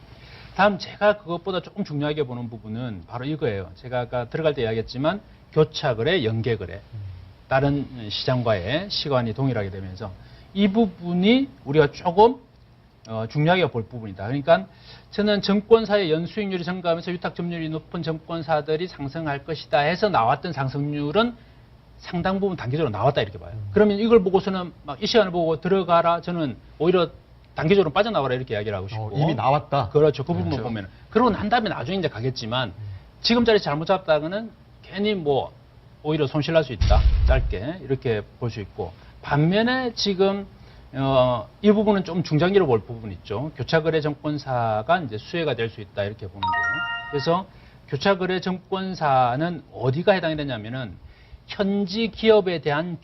다음 제가 그것보다 조금 중요하게 보는 부분은 바로 이거예요. 제가 아까 들어갈 때 이야기했지만 교차거래, 연계거래. 다른 시장과의 시간이 동일하게 되면서 이 부분이 우리가 조금 중요하게 볼 부분이다. 그러니까 저는 정권사의 연수익률이 증가하면서 위탁 점유율이 높은 정권사들이 상승할 것이다 해서 나왔던 상승률은 상당 부분 단기적으로 나왔다 이렇게 봐요. 그러면 이걸 보고서는 막 이 시간을 보고 들어가라, 저는 오히려 단기적으로 빠져나와라 이렇게 이야기를 하고 싶고. 이미 나왔다. 그렇죠. 그 부분을 그렇죠. 보면. 그러고 난 다음에 나중에 이제 가겠지만 지금 자리 잘못 잡다가는 괜히 뭐 오히려 손실 날 수 있다. 짧게 이렇게 볼 수 있고. 반면에 지금 이 부분은 좀 중장기로 볼 부분 있죠. 교차거래 정권사가 이제 수혜가 될 수 있다 이렇게 보는 거예요. 그래서 교차거래 정권사는 어디가 해당이 되냐면은 현지 기업에 대한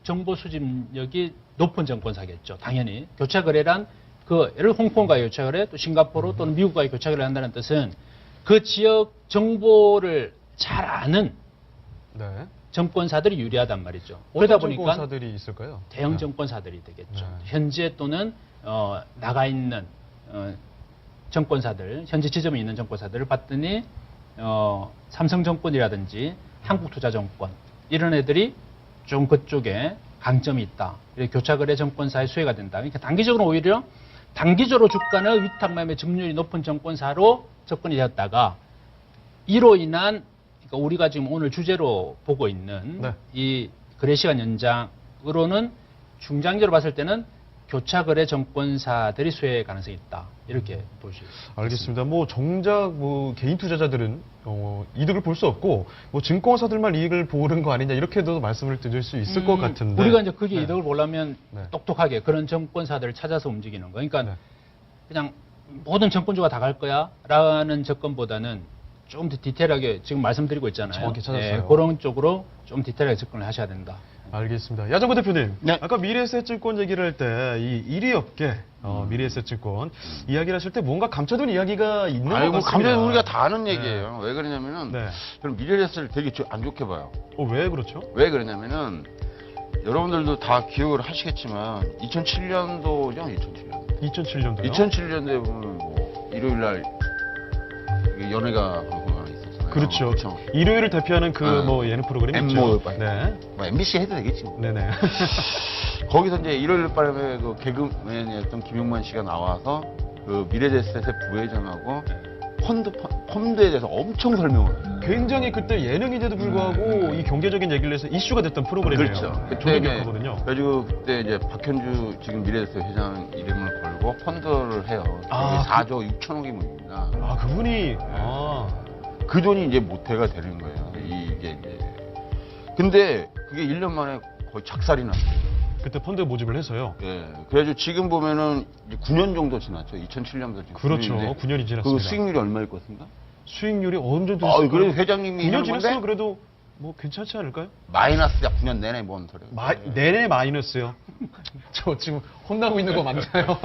정보 수집력이 높은 정권사겠죠. 당연히. 교차거래란 예를 홍콩과의 교차거래, 또 싱가포르 또는 미국과의 교차거래를 한다는 뜻은 그 지역 정보를 잘 아는 네. 정권사들이 유리하단 말이죠. 그러다 어떤 보니까 정권사들이 있을까요? 대형 정권사들이 되겠죠. 네. 현지에 또는 나가 있는 정권사들, 현지 지점에 있는 정권사들을 봤더니 삼성정권이라든지 한국투자정권 이런 애들이 좀 그쪽에 강점이 있다. 교차거래 정권사의 수혜가 된다. 그러니까 단기적으로 오히려 단기적으로 주가는 위탁 매매 증률이 높은 증권사로 접근이 되었다가 이로 인한 그러니까 우리가 지금 오늘 주제로 보고 있는 네. 이 거래 시간 연장으로는 중장기로 봤을 때는 교차 거래 증권사들이 수혜의 가능성이 있다. 이렇게 볼 수 있습니다. 알겠습니다. 뭐 정작 뭐 개인 투자자들은 이득을 볼 수 없고 뭐 증권사들만 이익을 보는 거 아니냐 이렇게도 말씀을 드릴 수 있을 것 같은데 우리가 이제 그게 네. 이득을 보려면 네. 똑똑하게 그런 증권사들을 찾아서 움직이는 거. 그러니까 네. 그냥 모든 증권주가 다 갈 거야라는 접근보다는 좀 더 디테일하게 지금 말씀드리고 있잖아요. 정확히 찾았어요. 그런 쪽으로 좀 디테일하게 접근을 하셔야 된다. 알겠습니다. 야정구 대표님, 네. 아까 미래에셋증권 얘기를 할 때 이 1위 업계 미래에셋증권 이야기를 하실 때 뭔가 감춰둔 이야기가 있는 것 아이고, 같습니다. 감정 우리가 다 아는 네. 얘기예요. 왜 그러냐면은 네. 저는 미래에셋을 되게 안 좋게 봐요. 왜 그렇죠? 왜 그러냐면은 여러분들도 다 기억을 하시겠지만 2007년도죠, 2007년. 2007년도요. 2007년도에 보면 뭐 일요일 날 연예가 방송 하나 있었잖아요. 그렇죠. 그쵸? 일요일을 대표하는 그 아, 뭐 예능 프로그램 엠모 있죠. 네. 뭐 MBC 해도 되겠지 뭐. 네네. 거기서 이제 일요일 밤에 그 개그맨이었던 김용만 씨가 나와서 그 미래에셋의 부회장하고 펀드에 대해서 엄청 설명을 해요. 굉장히 그때 예능인데도 불구하고 이 경제적인 얘기를 해서 이슈가 됐던 프로그램이에요. 그렇죠. 네, 저도 기억하거든요. 그래가지고 그때 이제 박현주 지금 미래에셋 회장 이름을 걸고 펀드를 해요. 아, 4조 6천억이 모입니다. 아, 그분이 그 돈이 이제 모태가 되는 거예요. 이게 이제. 근데 그게 1년 만에 거의 작살이 났어요. 그때 펀드 모집을 해서요. 예. 그래가지고 지금 보면은 이제 9년 정도 지났죠. 2007년부터 지금. 그렇죠. 9년인데 9년이 지났습니다. 그 수익률이 얼마일 것 같습니까? 수익률이 어느 정도 아, 있을까요? 그래도 회장님이 9년 하는 지났으면 건데 그래도 뭐 괜찮지 않을까요? 마이너스야 9년 내내 뭔 소리야. 내내 마이너스요. 저 지금 혼나고 있는 거 맞나요?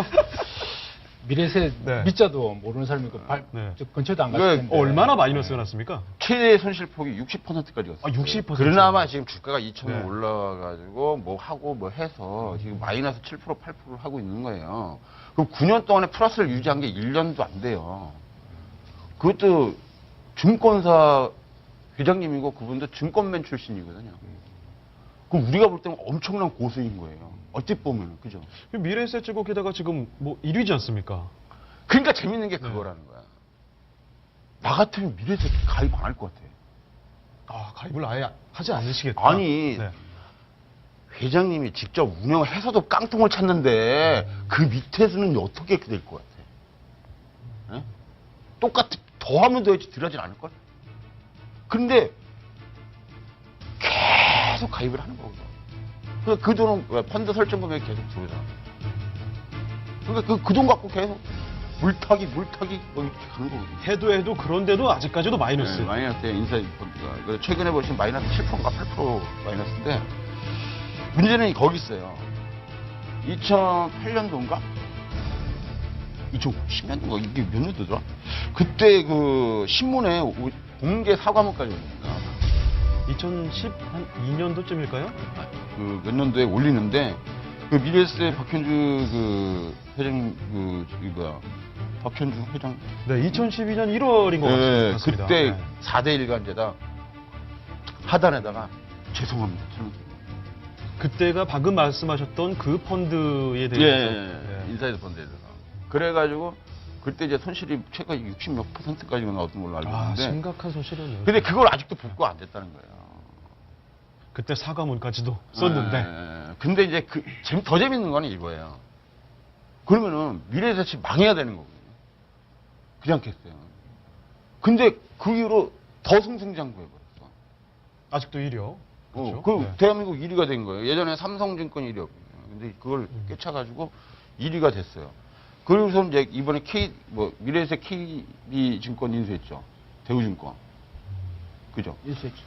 미래에셋 네. 밑자도 모르는 사람이 네. 저 근처도 안 네. 갔을 텐데. 얼마나 마이너스가 났습니까? 최대 손실폭이 60%까지 갔어요. 아, 60%? 그러나마 지금 주가가 2,000원 네. 올라가가지고 뭐 하고 뭐 해서 지금 마이너스 7% 8% 하고 있는 거예요. 그럼 9년 동안에 플러스를 유지한 게 1년도 안 돼요. 그것도 증권사 회장님이고 그분도 증권맨 출신이거든요. 그럼 우리가 볼 때는 엄청난 고수인 거예요. 어찌 보면 그죠? 미래에셋증권 게다가 지금 뭐 1위지 않습니까? 그러니까 재밌는 게 그거라는 거야. 나 같으면 미래에셋 가입 안 할 것 같아. 아, 가입을 아예 하지 않으시겠다. 아니 네. 회장님이 직접 운영을 해서도 깡통을 찾는데 그 밑에서는 어떻게 될 것 같아? 예? 똑같이 더하면 더했지 덜하진 않을걸? 근데 계속 가입을 하는 거거든. 그러니까 그 돈은 왜 펀드 설정 금액이 계속 들어오잖아. 그러니까 그 돈 갖고 계속 물타기 뭐 이렇게 가는 거거든. 해도 그런데도 아직까지도 마이너스. 네, 마이너스에 인사이드 펀드가. 그래서 최근에 보시면 마이너스 7%인가 8% 마이너스인데 문제는 거기 있어요. 2008년도인가? 2010년도인가? 이게 몇 년도더라? 그때 그 신문에 공개 사과문까지 올립니다. 2012년도쯤일까요? 그 몇 년도에 올리는데 그 미래에셋 박현주 그 회장님 박현주 회장 네, 2012년 1월인 것 네, 같습니다. 그때 네. 4대 일간제다 하단에다가 죄송합니다. 저는 그때가 방금 말씀하셨던 그 펀드에 예, 대해서 예, 인사이드 펀드에다가 그래가지고 그때 이제 손실이 최가 60몇 %까지 나왔던 걸로 알고 아, 있는데 심각한 소실이네요. 근데 그걸 아직도 복구 안 됐다는 거예요. 그때 사과문까지도 썼는데 예, 근데 이제 더 재밌는 거는 이거예요. 그러면은 미래에셋이 망해야 되는 거거든요. 그렇지 않겠어요. 근데 그 이후로 더 승승장구해버렸어. 아직도 1위요. 그렇죠? 그 네. 대한민국 1위가 된 거예요. 예전에 삼성증권 1위였거든요. 근데 그걸 꿰차가지고 1위가 됐어요. 그리고서 이제 이번에 미래에셋 KB증권 인수했죠. 대우증권. 그죠? 인수했죠.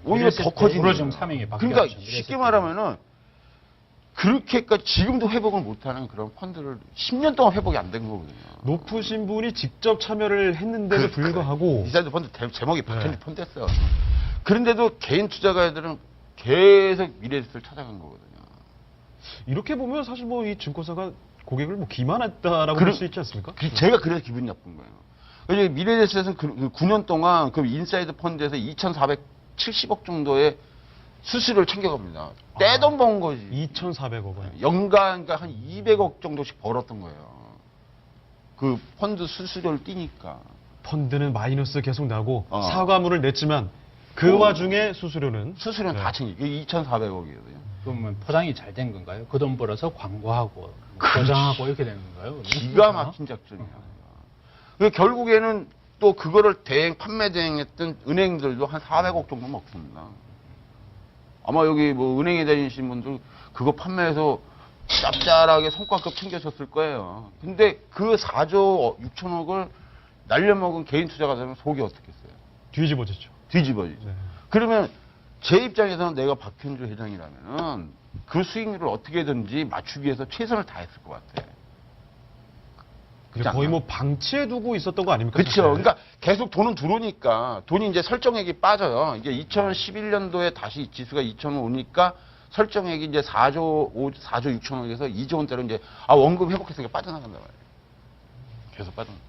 오히려 더 커진 거예요. 지금 사명이 바뀌었죠. 그러니까 미래에셋 쉽게 말하면은 그렇게까지 지금도 회복을 못하는 그런 펀드를 10년 동안 회복이 안 된 거거든요. 높으신 분이 직접 참여를 했는데도 불구하고 인사이드 펀드 제목이 박현주 네. 펀드였어요. 그런데도 개인 투자가들은 계속 미래에셋을 찾아간 거거든요. 이렇게 보면 사실 뭐 이 증권사가 고객을 뭐 기만했다라고 볼 수 있지 않습니까? 제가 그래서 기분이 나쁜 거예요. 그래서 미래에셋은 그 9년 동안 그 인사이드 펀드에서 2,470억 정도의 수수료를 챙겨갑니다. 떼돈 번 거지. 2,400억 원. 연간 한 200억 정도씩 벌었던 거예요. 그 펀드 수수료를 띄니까. 펀드는 마이너스 계속 나고 어. 사과물을 냈지만 그 와중에 수수료는 수수료는 네. 다 챙기고 2,400억이거든요. 그러면 포장이 잘 된 건가요? 그 돈 벌어서 광고하고 포장하고 이렇게 되는 건가요? 기가 막힌 작전이야. 그 결국에는 또 그거를 판매 대행했던 은행들도 한 400억 정도 먹습니다. 아마 여기 뭐 은행에 다니신 분들 그거 판매해서 짭짤하게 성과급 챙겨졌을 거예요. 근데 그 4조 6천억을 날려먹은 개인 투자가들은 속이 어떻겠어요? 뒤집어졌죠. 뒤집어지죠. 네. 그러면 제 입장에서는 내가 박현주 회장이라면은 그 수익률을 어떻게든지 맞추기 위해서 최선을 다했을 것 같아. 근데 거의 뭐 방치해 두고 있었던 거 아닙니까? 그렇죠. 사실? 그러니까 계속 돈은 들어오니까 돈이 이제 설정액이 빠져요. 이게 2011년도에 다시 지수가 2,000원 오니까 설정액이 이제 4조 6천억에서 2조 원대로 이제 원금 회복했으니까 빠져나간단 말이에요. 계속 빠져나가.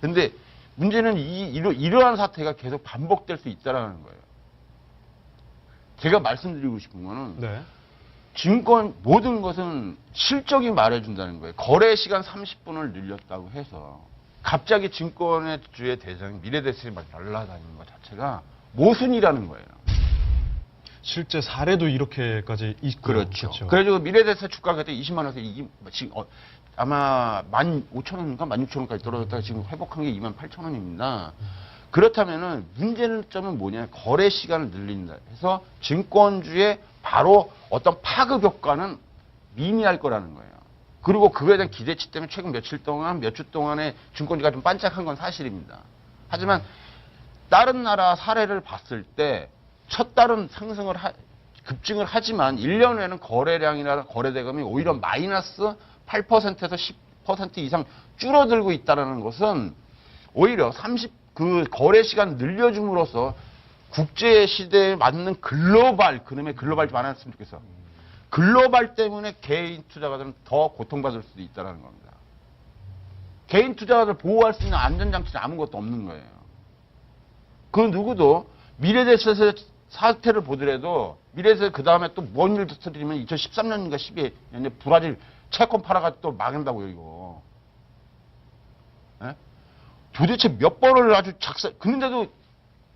근데 문제는 이러한 사태가 계속 반복될 수 있다라는 거예요. 제가 말씀드리고 싶은 거는 네. 증권 모든 것은 실적이 말해준다는 거예요. 거래 시간 30분을 늘렸다고 해서 갑자기 증권의 주의 대장이 미래대출이 막 날아다니는 것 자체가 모순이라는 거예요. 실제 사례도 이렇게까지 있고 그렇죠. 그래가지고 미래대출 주가가 그때 20만 원에서 지금 아마 15,000원인가 16,000원까지 떨어졌다가 지금 회복한 게 28,000원입니다. 그렇다면은 문제는 점은 뭐냐? 거래 시간을 늘린다 해서 증권주의 바로 어떤 파급 효과는 미미할 거라는 거예요. 그리고 그거에 대한 기대치 때문에 최근 며칠 동안, 몇 주 동안에 증권주가 좀 반짝한 건 사실입니다. 하지만 다른 나라 사례를 봤을 때 첫 달은 급증을 하지만 1년 후에는 거래량이나 거래대금이 오히려 마이너스 8%에서 10% 이상 줄어들고 있다는 것은 오히려 그 거래 시간 늘려줌으로써 국제 시대에 맞는 그놈의 글로벌 좀 안 했으면 좋겠어. 글로벌 때문에 개인 투자가들은 더 고통받을 수도 있다는 겁니다. 개인 투자가들 보호할 수 있는 안전장치는 아무것도 없는 거예요. 그 누구도 미래대출에서 사태를 보더라도 미래에서 그 다음에 또 뭔 일도 터뜨리면 2013년인가 12년에 브라질 채권 팔아가지고 또 망한다고요, 이거. 예? 도대체 몇 번을 아주 그런데도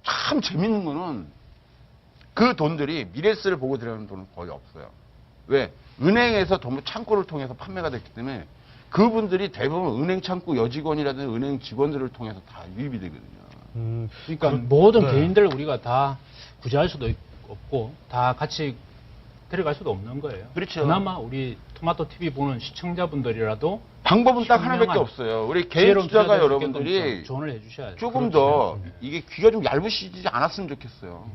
참 재밌는 거는 그 돈들이 미래세를 보고 들어가는 돈은 거의 없어요. 왜? 은행에서 전부 창구를 통해서 판매가 됐기 때문에 그분들이 대부분 은행 창구 여직원이라든지 은행 직원들을 통해서 다 유입이 되거든요. 그러니까 모든 네. 개인들을 우리가 다 구제할 수도 없고 다 같이 데려갈 수도 없는 거예요. 그렇죠. 그나마 우리 토마토 TV 보는 시청자분들이라도 방법은 딱 하나밖에 현명한 없어요. 우리 개인 지혜로운 투자가 투자자들 여러분들이 좀 조언을 해주셔야죠. 조금 그렇죠. 더 이게 귀가 좀 얇으시지 않았으면 좋겠어요.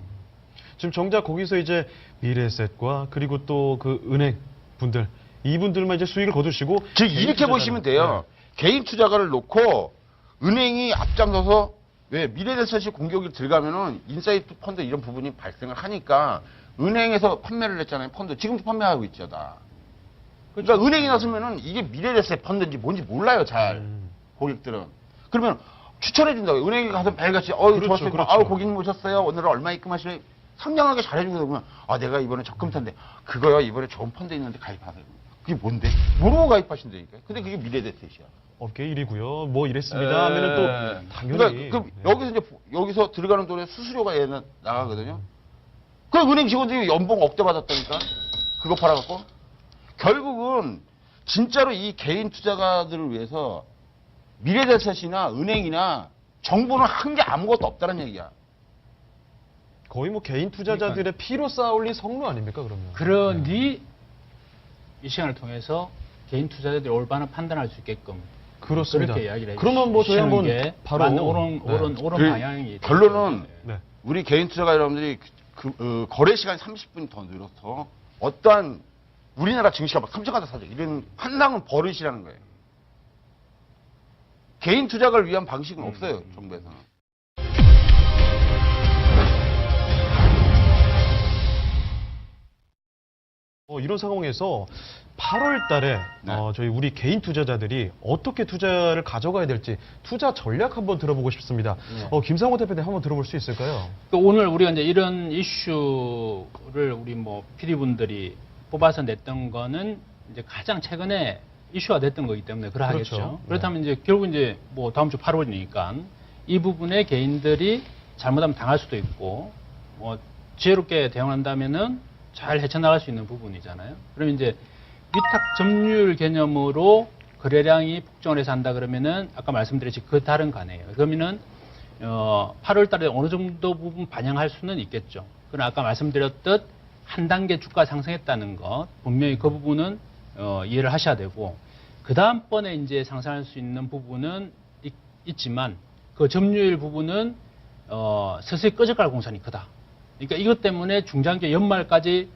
지금 정작 거기서 이제 미래에셋과 그리고 또 그 은행 분들 이분들만 이제 수익을 거두시고 즉 개인 이렇게 투자자는- 보시면 돼요. 개인 투자가를 놓고 은행이 앞장서서 왜 미래대출시 공격이 들어가면은 인사이트 펀드 이런 부분이 발생을 하니까 은행에서 판매를 했잖아요. 펀드 지금도 판매하고 있죠, 다. 그러니까 은행이 나서면은 이게 미래대출 펀드인지 뭔지 몰라요, 잘 고객들은. 그러면 추천해 준다고. 은행에 가서 매일같이 그렇죠, 좋았어요. 그렇죠. 고객님 오셨어요. 오늘은 얼마 입금하시래? 상냥하게 잘해주고 그러면 내가 이번에 적금탄데 그거요 이번에 좋은 펀드 있는데 가입하세요. 그게 뭔데? 모르고 가입하신다니까. 근데 그게 미래대출이야. 업계 일이고요. 뭐 이랬습니다. 하면은 또 당연히 그러니까 여기서 이제 여기서 들어가는 돈에 수수료가 얘는 나가거든요. 그 은행 직원들이 연봉 억대 받았다니까. 그거 팔아갖고 결국은 진짜로 이 개인 투자가들을 위해서 미래대출이나 은행이나 정부는 한 게 아무것도 없다는 얘기야. 거의 뭐 개인 투자자들의 피로 쌓아올린 성로 아닙니까 그러면? 그러니 이 시간을 통해서 개인 투자자들이 올바른 판단할 수 있게끔 그렇습니다. 그렇게 이야기를 그러면 뭐 저희 해주시는 한번 게 바로 맞는 옳은 그 방향이 결론은 네. 우리 개인 투자가 여러분들이 거래 시간이 30분이 더 늘어서 어떠한 우리나라 증시가 막 깜짝하다 사죠. 이런 환상은 버릇이라는 거예요. 개인 투자를 위한 방식은 없어요, 정부에서는. 이런 상황에서 8월 달에 네. 저희 우리 개인 투자자들이 어떻게 투자를 가져가야 될지 투자 전략 한번 들어보고 싶습니다. 김상호 대표님 한번 들어볼 수 있을까요? 오늘 우리가 이제 이런 이슈를 우리 뭐 PD분들이 뽑아서 냈던 거는 이제 가장 최근에 이슈가 됐던 거기 때문에 그러하겠죠. 그렇죠. 네. 그렇다면 이제 결국 이제 뭐 다음 주 8월이니까 이 부분에 개인들이 잘못하면 당할 수도 있고 뭐 지혜롭게 대응한다면은 잘 헤쳐나갈 수 있는 부분이잖아요. 그러면 이제 위탁 점유율 개념으로 거래량이 폭증을 해서 한다 그러면은 아까 말씀드렸지 그 다른 가네요. 그러면은 8월 달에 어느 정도 부분 반영할 수는 있겠죠. 그러나 아까 말씀드렸듯 한 단계 주가 상승했다는 것 분명히 그 부분은 이해를 하셔야 되고 그 다음번에 이제 상승할 수 있는 부분은 있지만 그 점유율 부분은 서서히 꺼져갈 공산이 크다. 그러니까 이것 때문에 중장기 연말까지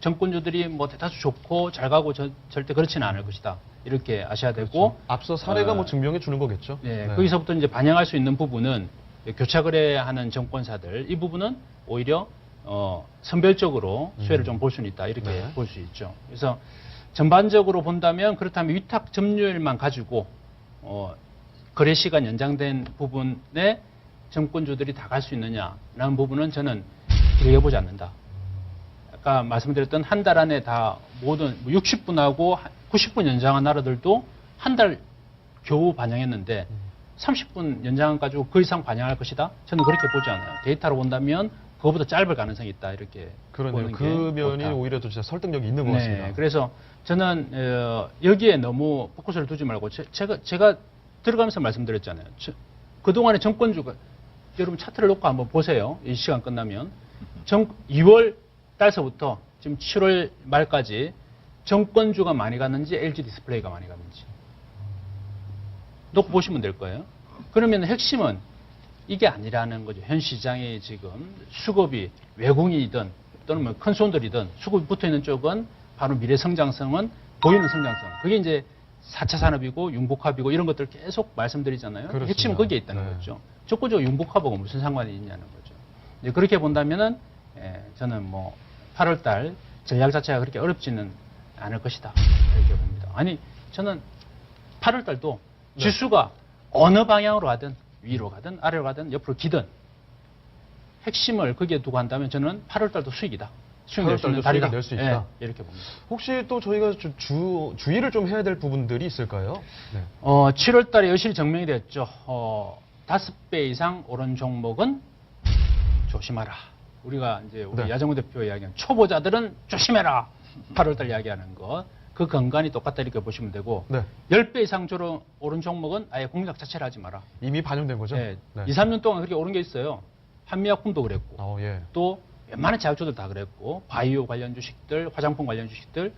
정권주들이 뭐 대다수 좋고 잘 가고 절대 그렇지는 않을 것이다. 이렇게 아셔야 되고 앞서 사례가 뭐 증명해 주는 거겠죠. 네, 거기서부터 이제 반영할 수 있는 부분은 교차 거래하는 정권사들 이 부분은 오히려 선별적으로 수혜를 좀 볼 수는 있다 이렇게 네. 볼 수 있죠. 그래서 전반적으로 본다면 그렇다면 위탁 점유율만 가지고 거래 시간 연장된 부분에 정권주들이 다 갈 수 있느냐라는 부분은 저는 기대해보지 않는다. 아까 말씀드렸던 한 달 안에 다 모든 60분하고 90분 연장한 나라들도 한 달 겨우 반영했는데 30분 연장한 가지고 그 이상 반영할 것이다? 저는 그렇게 보지 않아요. 데이터로 본다면 그거보다 짧을 가능성이 있다 이렇게 그러네요. 보는 그 게 면이 옳다. 오히려 더 진짜 설득력이 있는 것 같습니다. 네, 그래서 저는 여기에 너무 포커스를 두지 말고 제가 들어가면서 말씀드렸잖아요. 그동안의 정권주가 여러분 차트를 놓고 한번 보세요. 이 시간 끝나면 2월 달서부터 지금 7월 말까지 정권주가 많이 갔는지 LG 디스플레이가 많이 갔는지 놓고 보시면 될 거예요. 그러면 핵심은 이게 아니라는 거죠. 현 시장에 지금 수급이 외국인이든 또는 뭐 큰 손들이든 수급이 붙어 있는 쪽은 바로 미래 성장성은 보이는 성장성. 그게 이제 4차 산업이고 융복합이고 이런 것들 계속 말씀드리잖아요. 그렇습니다. 핵심은 거기에 있다는 네. 거죠. 적극적으로 융복합하고 무슨 상관이 있냐는 거죠. 이제 그렇게 본다면은 저는 뭐 8월 달 전략 자체가 그렇게 어렵지는 않을 것이다. 이렇게 봅니다. 아니 저는 8월 달도 네. 지수가 어느 방향으로 가든 위로 가든 아래로 가든 옆으로 기든 핵심을 거기에 두고 한다면 저는 8월 달도 수익이다. 수익 낼 수 있는 8월 달도 달이다. 수익을 낼수 있다. 예, 이렇게 봅니다. 혹시 또 저희가 주의를 좀 해야 될 부분들이 있을까요? 네. 7월 달에 여실히 증명이 됐죠. 5배 이상 오른 종목은 조심하라. 우리가 이제 우리 네. 야정우 대표 이야기하는 초보자들은 조심해라. 8월 달 이야기하는 것. 그 건간이 똑같다 이렇게 보시면 되고 네. 10배 이상 오른 종목은 아예 공략 자체를 하지 마라. 이미 반영된 거죠? 네. 네. 2, 3년 동안 그렇게 오른 게 있어요. 한미약품도 그랬고 예. 또 웬만한 제약주들 다 그랬고 바이오 관련 주식들, 화장품 관련 주식들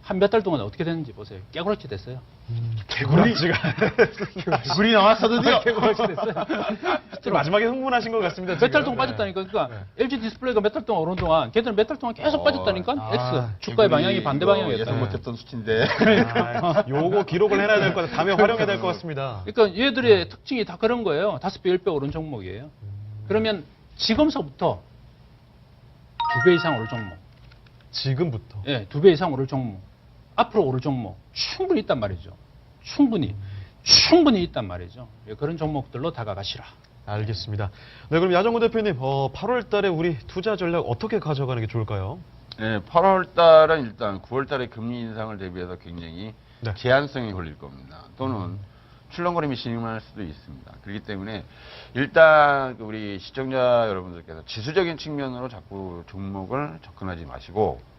한 몇 달 동안 어떻게 됐는지 보세요. 깨구락지 됐어요. 개구리지가 물이 나왔어 드디어. 깨구락지 됐어요. 좀 마지막에 흥분하신 것 같습니다. 몇 달 지금. 동안 빠졌다니까. 그러니까 네. LG 디스플레이가 몇 달 동안 오른 동안 걔들은 몇 달 동안 계속 빠졌다니까. X 주가의 방향이 반대 방향이었다. 예상 못했던 수치인데. 아, 요거 기록을 해놔야 될 것 같아요. 다음에 활용해야 될 것 같습니다. 그러니까 얘들의 특징이 다 그런 거예요. 5배, 10배 오른 종목이에요. 그러면 지금서부터 2배 이상 오를 종목. 지금부터. 예, 2배 이상 오를 종목. 앞으로 오를 종목 충분히 있단 말이죠. 충분히 있단 말이죠. 예, 그런 종목들로 다가가시라. 알겠습니다. 네, 그럼 야정구 대표님, 8월 달에 우리 투자 전략 어떻게 가져가는 게 좋을까요? 네, 8월 달은 일단 9월 달에 금리 인상을 대비해서 굉장히 네. 제한성이 걸릴 겁니다. 또는 출렁거림이 진행할 수도 있습니다. 그렇기 때문에 일단 우리 시청자 여러분들께서 지수적인 측면으로 자꾸 종목을 접근하지 마시고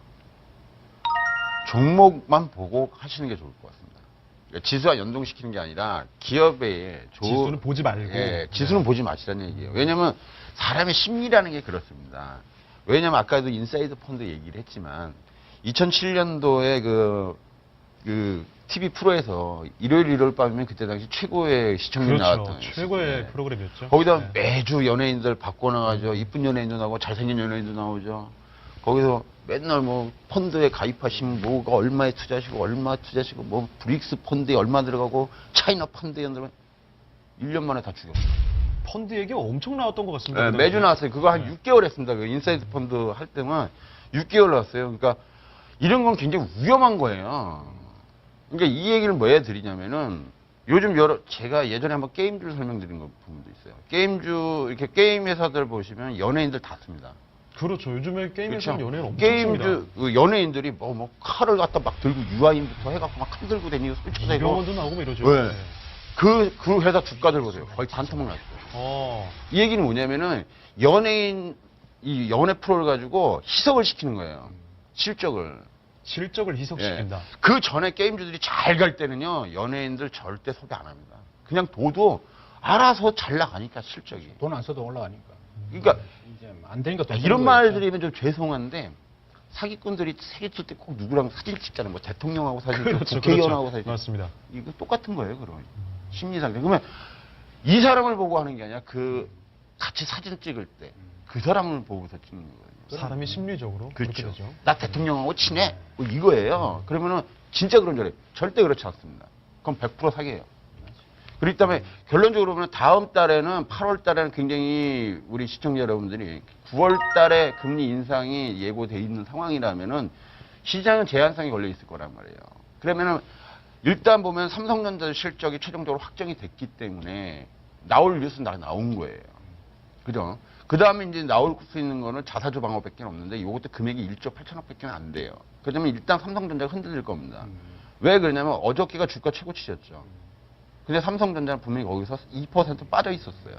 종목만 보고 하시는 게 좋을 것 같습니다. 그러니까 지수와 연동시키는 게 아니라 기업의 지수는 보지 말고. 예, 지수는 보지 마시라는 얘기예요. 왜냐하면 사람의 심리라는 게 그렇습니다. 왜냐하면 아까도 인사이드 펀드 얘기를 했지만 2007년도에 그 TV 프로에서 일요일 밤이면 그때 당시 최고의 시청률 그렇죠. 나왔던 최고의 네. 프로그램이었죠. 거기다 네. 매주 연예인들 바꿔나가죠. 이쁜 연예인도 나오고 잘생긴 연예인도 나오죠. 거기서 맨날 뭐 펀드에 가입하시면 뭐가 얼마에 투자하시고 얼마 투자하시고 뭐 브릭스 펀드에 얼마 들어가고 차이나 펀드에 들어가고 1년 만에 다 죽였어요. 펀드 얘기 엄청 나왔던 것 같습니다. 네, 그 매주 당시에. 나왔어요. 그거 한 네. 6개월 했습니다. 그 인사이드 펀드 할 때만 6개월 나왔어요. 그러니까 이런 건 굉장히 위험한 거예요. 그러니까 이 얘기를 뭐 해드리냐면은 요즘 제가 예전에 한번 게임주 설명드린 거 부분도 있어요. 게임주, 이렇게 게임 회사들 보시면 연예인들 다 씁니다. 그렇죠. 요즘에 게임에서는 그렇죠. 연예인 엄청 게임 씁니다. 그 연예인들이 뭐 칼을 갖다 막 들고 유아인부터 해갖고 막 칼 들고 다니고 술 쳐대고. 이병헌도 나오고 뭐 이러죠. 네. 그 회사 주가들 보세요. 거의 반토막 났어요. 어, 이 얘기는 뭐냐면은 이 연예 프로를 가지고 희석을 시키는 거예요. 실적을. 실적을 희석시킨다. 예. 그 전에 게임주들이 잘 갈 때는요, 연예인들 절대 소개 안 합니다. 그냥 둬도 알아서 잘 나가니까 실적이. 돈 안 써도 올라가니까. 그러니까 이제 안 되니까 돈 이런 쓰는 말 거겠죠. 드리면 좀 죄송한데 사기꾼들이 세계 칠 때 꼭 누구랑 사진 찍잖아요. 뭐 대통령하고 사진 찍고 그렇죠. 국회의원하고 사진 찍고. 맞습니다. 이거 똑같은 거예요, 그럼. 심리상태. 그러면 이 사람을 보고 하는 게 아니라 그 같이 사진 찍을 때 그 사람을 보고서 찍는 거예요. 사람이 심리적으로 그렇게 그렇죠. 되죠. 나 대통령하고 친해. 뭐 이거예요. 그러면은 진짜 그런 줄 알아요. 절대 그렇지 않습니다. 그럼 100% 사기예요. 그렇기 때문에 결론적으로 보면 다음 달에는 8월 달에는 굉장히 우리 시청자 여러분들이 9월 달에 금리 인상이 예고돼 있는 상황이라면은 시장은 제한성이 걸려 있을 거란 말이에요. 그러면은 일단 보면 삼성전자 실적이 최종적으로 확정이 됐기 때문에 나올 뉴스는 다 나온 거예요. 그죠? 그 다음에 이제 나올 수 있는 거는 자사주 방어밖에 없는데 이것도 금액이 1조 8천억밖에 안 돼요. 그러면 일단 삼성전자가 흔들릴 겁니다. 왜 그러냐면 어저께가 주가 최고치였죠. 근데 삼성전자는 분명히 거기서 2% 빠져 있었어요.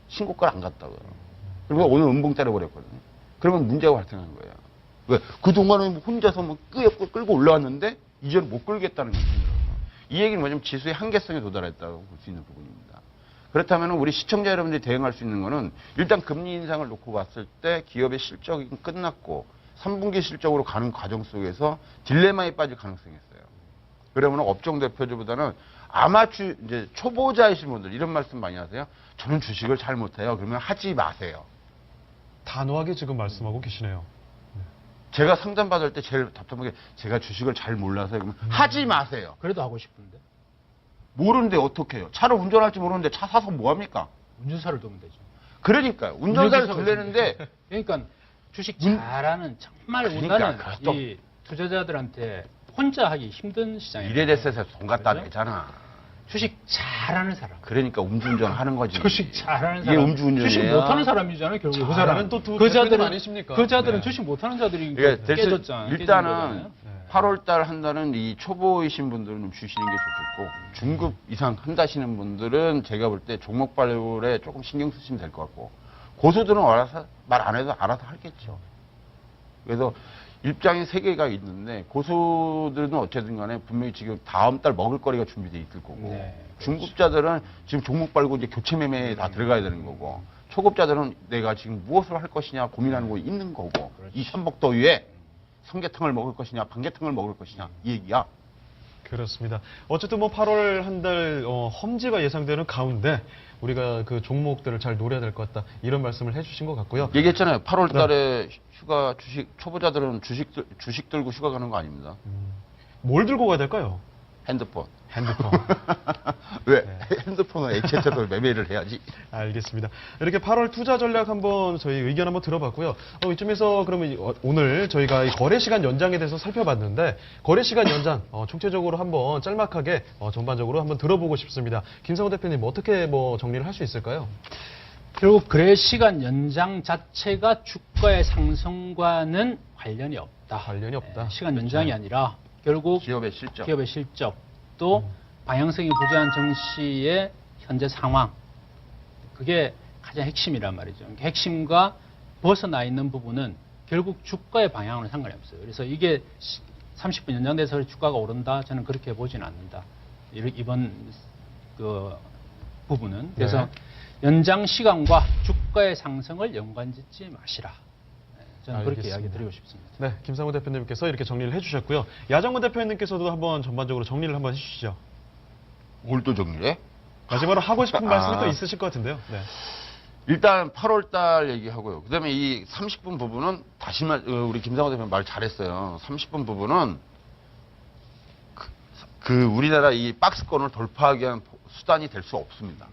신고가를 안 갔다고요. 그리고 오늘 음봉 때려버렸거든요. 그러면 문제가 발생한 거예요. 왜? 그동안은 혼자서 뭐 끌고 올라왔는데 이제는 못 끌겠다는 거죠. 이 얘기는 뭐냐면 지수의 한계성에 도달했다고 볼 수 있는 부분입니다. 그렇다면 우리 시청자 여러분들이 대응할 수 있는 거는 일단 금리 인상을 놓고 봤을 때 기업의 실적이 끝났고 3분기 실적으로 가는 과정 속에서 딜레마에 빠질 가능성이 있어요. 그러면 업종 대표주보다는 이제 초보자이신 분들 이런 말씀 많이 하세요. 저는 주식을 잘 못해요. 그러면 하지 마세요. 단호하게 지금 말씀하고 계시네요. 제가 상담 받을 때 제일 답답한 게 제가 주식을 잘 몰라서 그러면 하지 마세요. 그래도 하고 싶은데. 모르는데 어떻게 해요? 차를 운전할지 모르는데 차 사서 뭐 합니까? 운전사를 두면 되죠. 그러니까요. 운전사를 운전기사가 두려는데 그러니까 주식 잘하는 정말 그러니까, 운하는 그것도- 이 투자자들한테 혼자 하기 힘든 시장이에요. 이래저래서 돈 갖다 그죠? 내잖아. 주식 잘하는 사람. 그러니까 음주운전 하는 거지. 주식 잘하는 이게 사람. 음주운전이에요. 주식 못하는 사람이잖아요, 결국. 그 잘하는 사람은. 또 두 그 대표님 자들은 아니십니까? 그 자들은 네. 주식 못하는 자들이 그러니까 깨졌잖아요. 일단은 네. 8월 달 한다는 이 초보이신 분들은 좀 주시는 게 좋겠고 중급 이상 한다시는 분들은 제가 볼 때 종목 발굴에 조금 신경 쓰시면 될 것 같고 고수들은 알아서 말 안 해도 알아서 하겠죠. 그래서 입장이 세 개가 있는데 고수들은 어쨌든 간에 분명히 지금 다음 달 먹을 거리가 준비돼 있을 거고 네, 중급자들은 지금 종목 발굴 이제 교체 매매에 다 들어가야 되는 거고 초급자들은 내가 지금 무엇을 할 것이냐 고민하는 거 있는 거고 이 현복더위에 삼계탕을 먹을 것이냐 반계탕을 먹을 것이냐 이 얘기야. 그렇습니다. 어쨌든 뭐 8월 한 달 험지가 예상되는 가운데 우리가 그 종목들을 잘 노려야 될 것 같다. 이런 말씀을 해주신 것 같고요. 얘기했잖아요. 8월 달에 휴가 초보자들은 주식 들고 휴가 가는 거 아닙니다. 뭘 들고 가야 될까요? 핸드폰. 핸드폰. 왜? 네. 핸드폰은 액체처럼 매매를 해야지. 알겠습니다. 이렇게 8월 투자 전략 한번 저희 의견 한번 들어봤고요. 이쯤에서 그러면 오늘 저희가 이 거래 시간 연장에 대해서 살펴봤는데 거래 시간 연장 총체적으로 한번 짤막하게 전반적으로 한번 들어보고 싶습니다. 김상호 대표님 어떻게 뭐 정리를 할 수 있을까요? 결국 거래 시간 연장 자체가 주가의 상승과는 관련이 없다. 관련이 없다. 시간 연장이 아니라 결국 기업의 실적. 기업의 실적 또 방향성이 부재한 정시의 현재 상황 그게 가장 핵심이란 말이죠. 그러니까 핵심과 벗어나 있는 부분은 결국 주가의 방향으로 상관이 없어요. 그래서 이게 30분 연장돼서 주가가 오른다 저는 그렇게 보지는 않는다. 이번 그 부분은 그래서 연장 시간과 주가의 상승을 연관짓지 마시라. 저는 그렇게 알겠습니다. 이야기 드리고 싶습니다. 네, 김상호 대표님께서 이렇게 정리를 해주셨고요. 야정근 대표님께서도 한번 전반적으로 정리를 한번 해주시죠. 뭘 또 정리해? 마지막으로 하고 싶은 말씀이 또 아. 있으실 것 같은데요. 네. 일단 8월 달 얘기하고요. 그다음에 이 30분 부분은 다시 우리 김상호 대표님 말 잘했어요. 30분 부분은 그 우리나라 이 박스권을 돌파하기 위한 수단이 될 수 없습니다.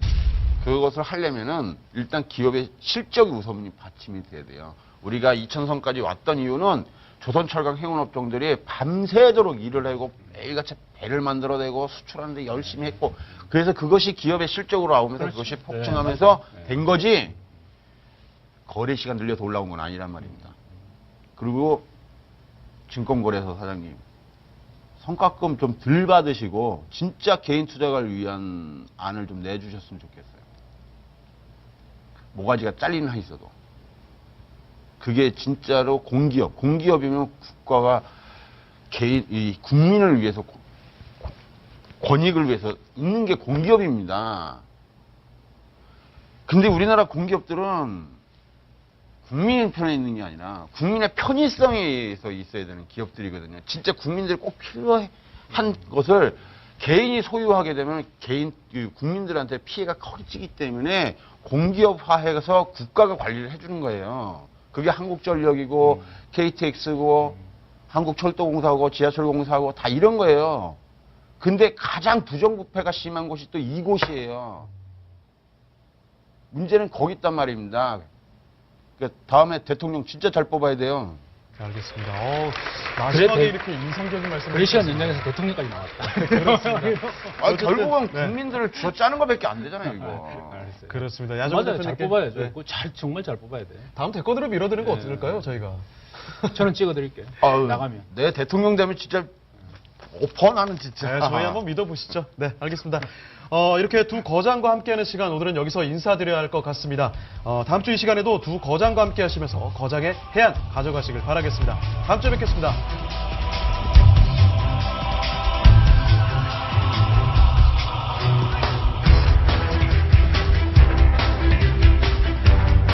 그것을 하려면은 일단 기업의 실적이 우선이 받침이 돼야 돼요. 우리가 2000선까지 왔던 이유는 조선철강 해운업종들이 밤새도록 일을 하고 매일같이 배를 만들어내고 수출하는데 열심히 했고 그래서 그것이 기업의 실적으로 나오면서 그렇지. 그것이 네, 폭증하면서 맞아요. 네. 된 거지. 거래 시간 늘려서 올라온 건 아니란 말입니다. 그리고 증권거래소 사장님, 성과금 좀 덜 받으시고 진짜 개인 투자가를 위한 안을 좀 내주셨으면 좋겠어요. 모가지가 잘리는 한 있어도. 그게 진짜로 공기업이면 국가가 이 국민을 위해서 권익을 위해서 있는 게 공기업입니다. 근데 우리나라 공기업들은 국민 편에 있는 게 아니라 국민의 편의성에서 있어야 되는 기업들이거든요. 진짜 국민들이 꼭 필요한 것을 개인이 소유하게 되면 국민들한테 피해가 커지기 때문에 공기업화해서 국가가 관리를 해주는 거예요. 그게 한국전력이고 KTX고 한국철도공사고 지하철공사고 다 이런 거예요. 근데 가장 부정부패가 심한 곳이 또 이곳이에요. 문제는 거기 있단 말입니다. 그러니까 다음에 대통령 진짜 잘 뽑아야 돼요. 알겠습니다. 마지막에 그래, 이렇게 인상적인 말씀을 그래 시간 연장해서 대통령까지 나왔다. 결국은 네. 국민들을 쥐어 짜는 것밖에 안 되잖아요, 이거. 그렇습니다. 야정 맞아요. 잘 대표님께 뽑아야죠. 네. 그거 정말 잘 뽑아야 돼. 다음 대권으로 밀어드는 거 네. 어떨까요, 저희가? 저는 찍어드릴게요. 아유, 나가면. 내 대통령 되면 진짜 오퍼 나는 진짜. 네, 저희 한번 믿어보시죠. 네, 알겠습니다. 이렇게 두 거장과 함께하는 시간 오늘은 여기서 인사드려야 할 것 같습니다. 다음 주 이 시간에도 두 거장과 함께 하시면서 거장의 해안 가져가시길 바라겠습니다. 다음 주에 뵙겠습니다.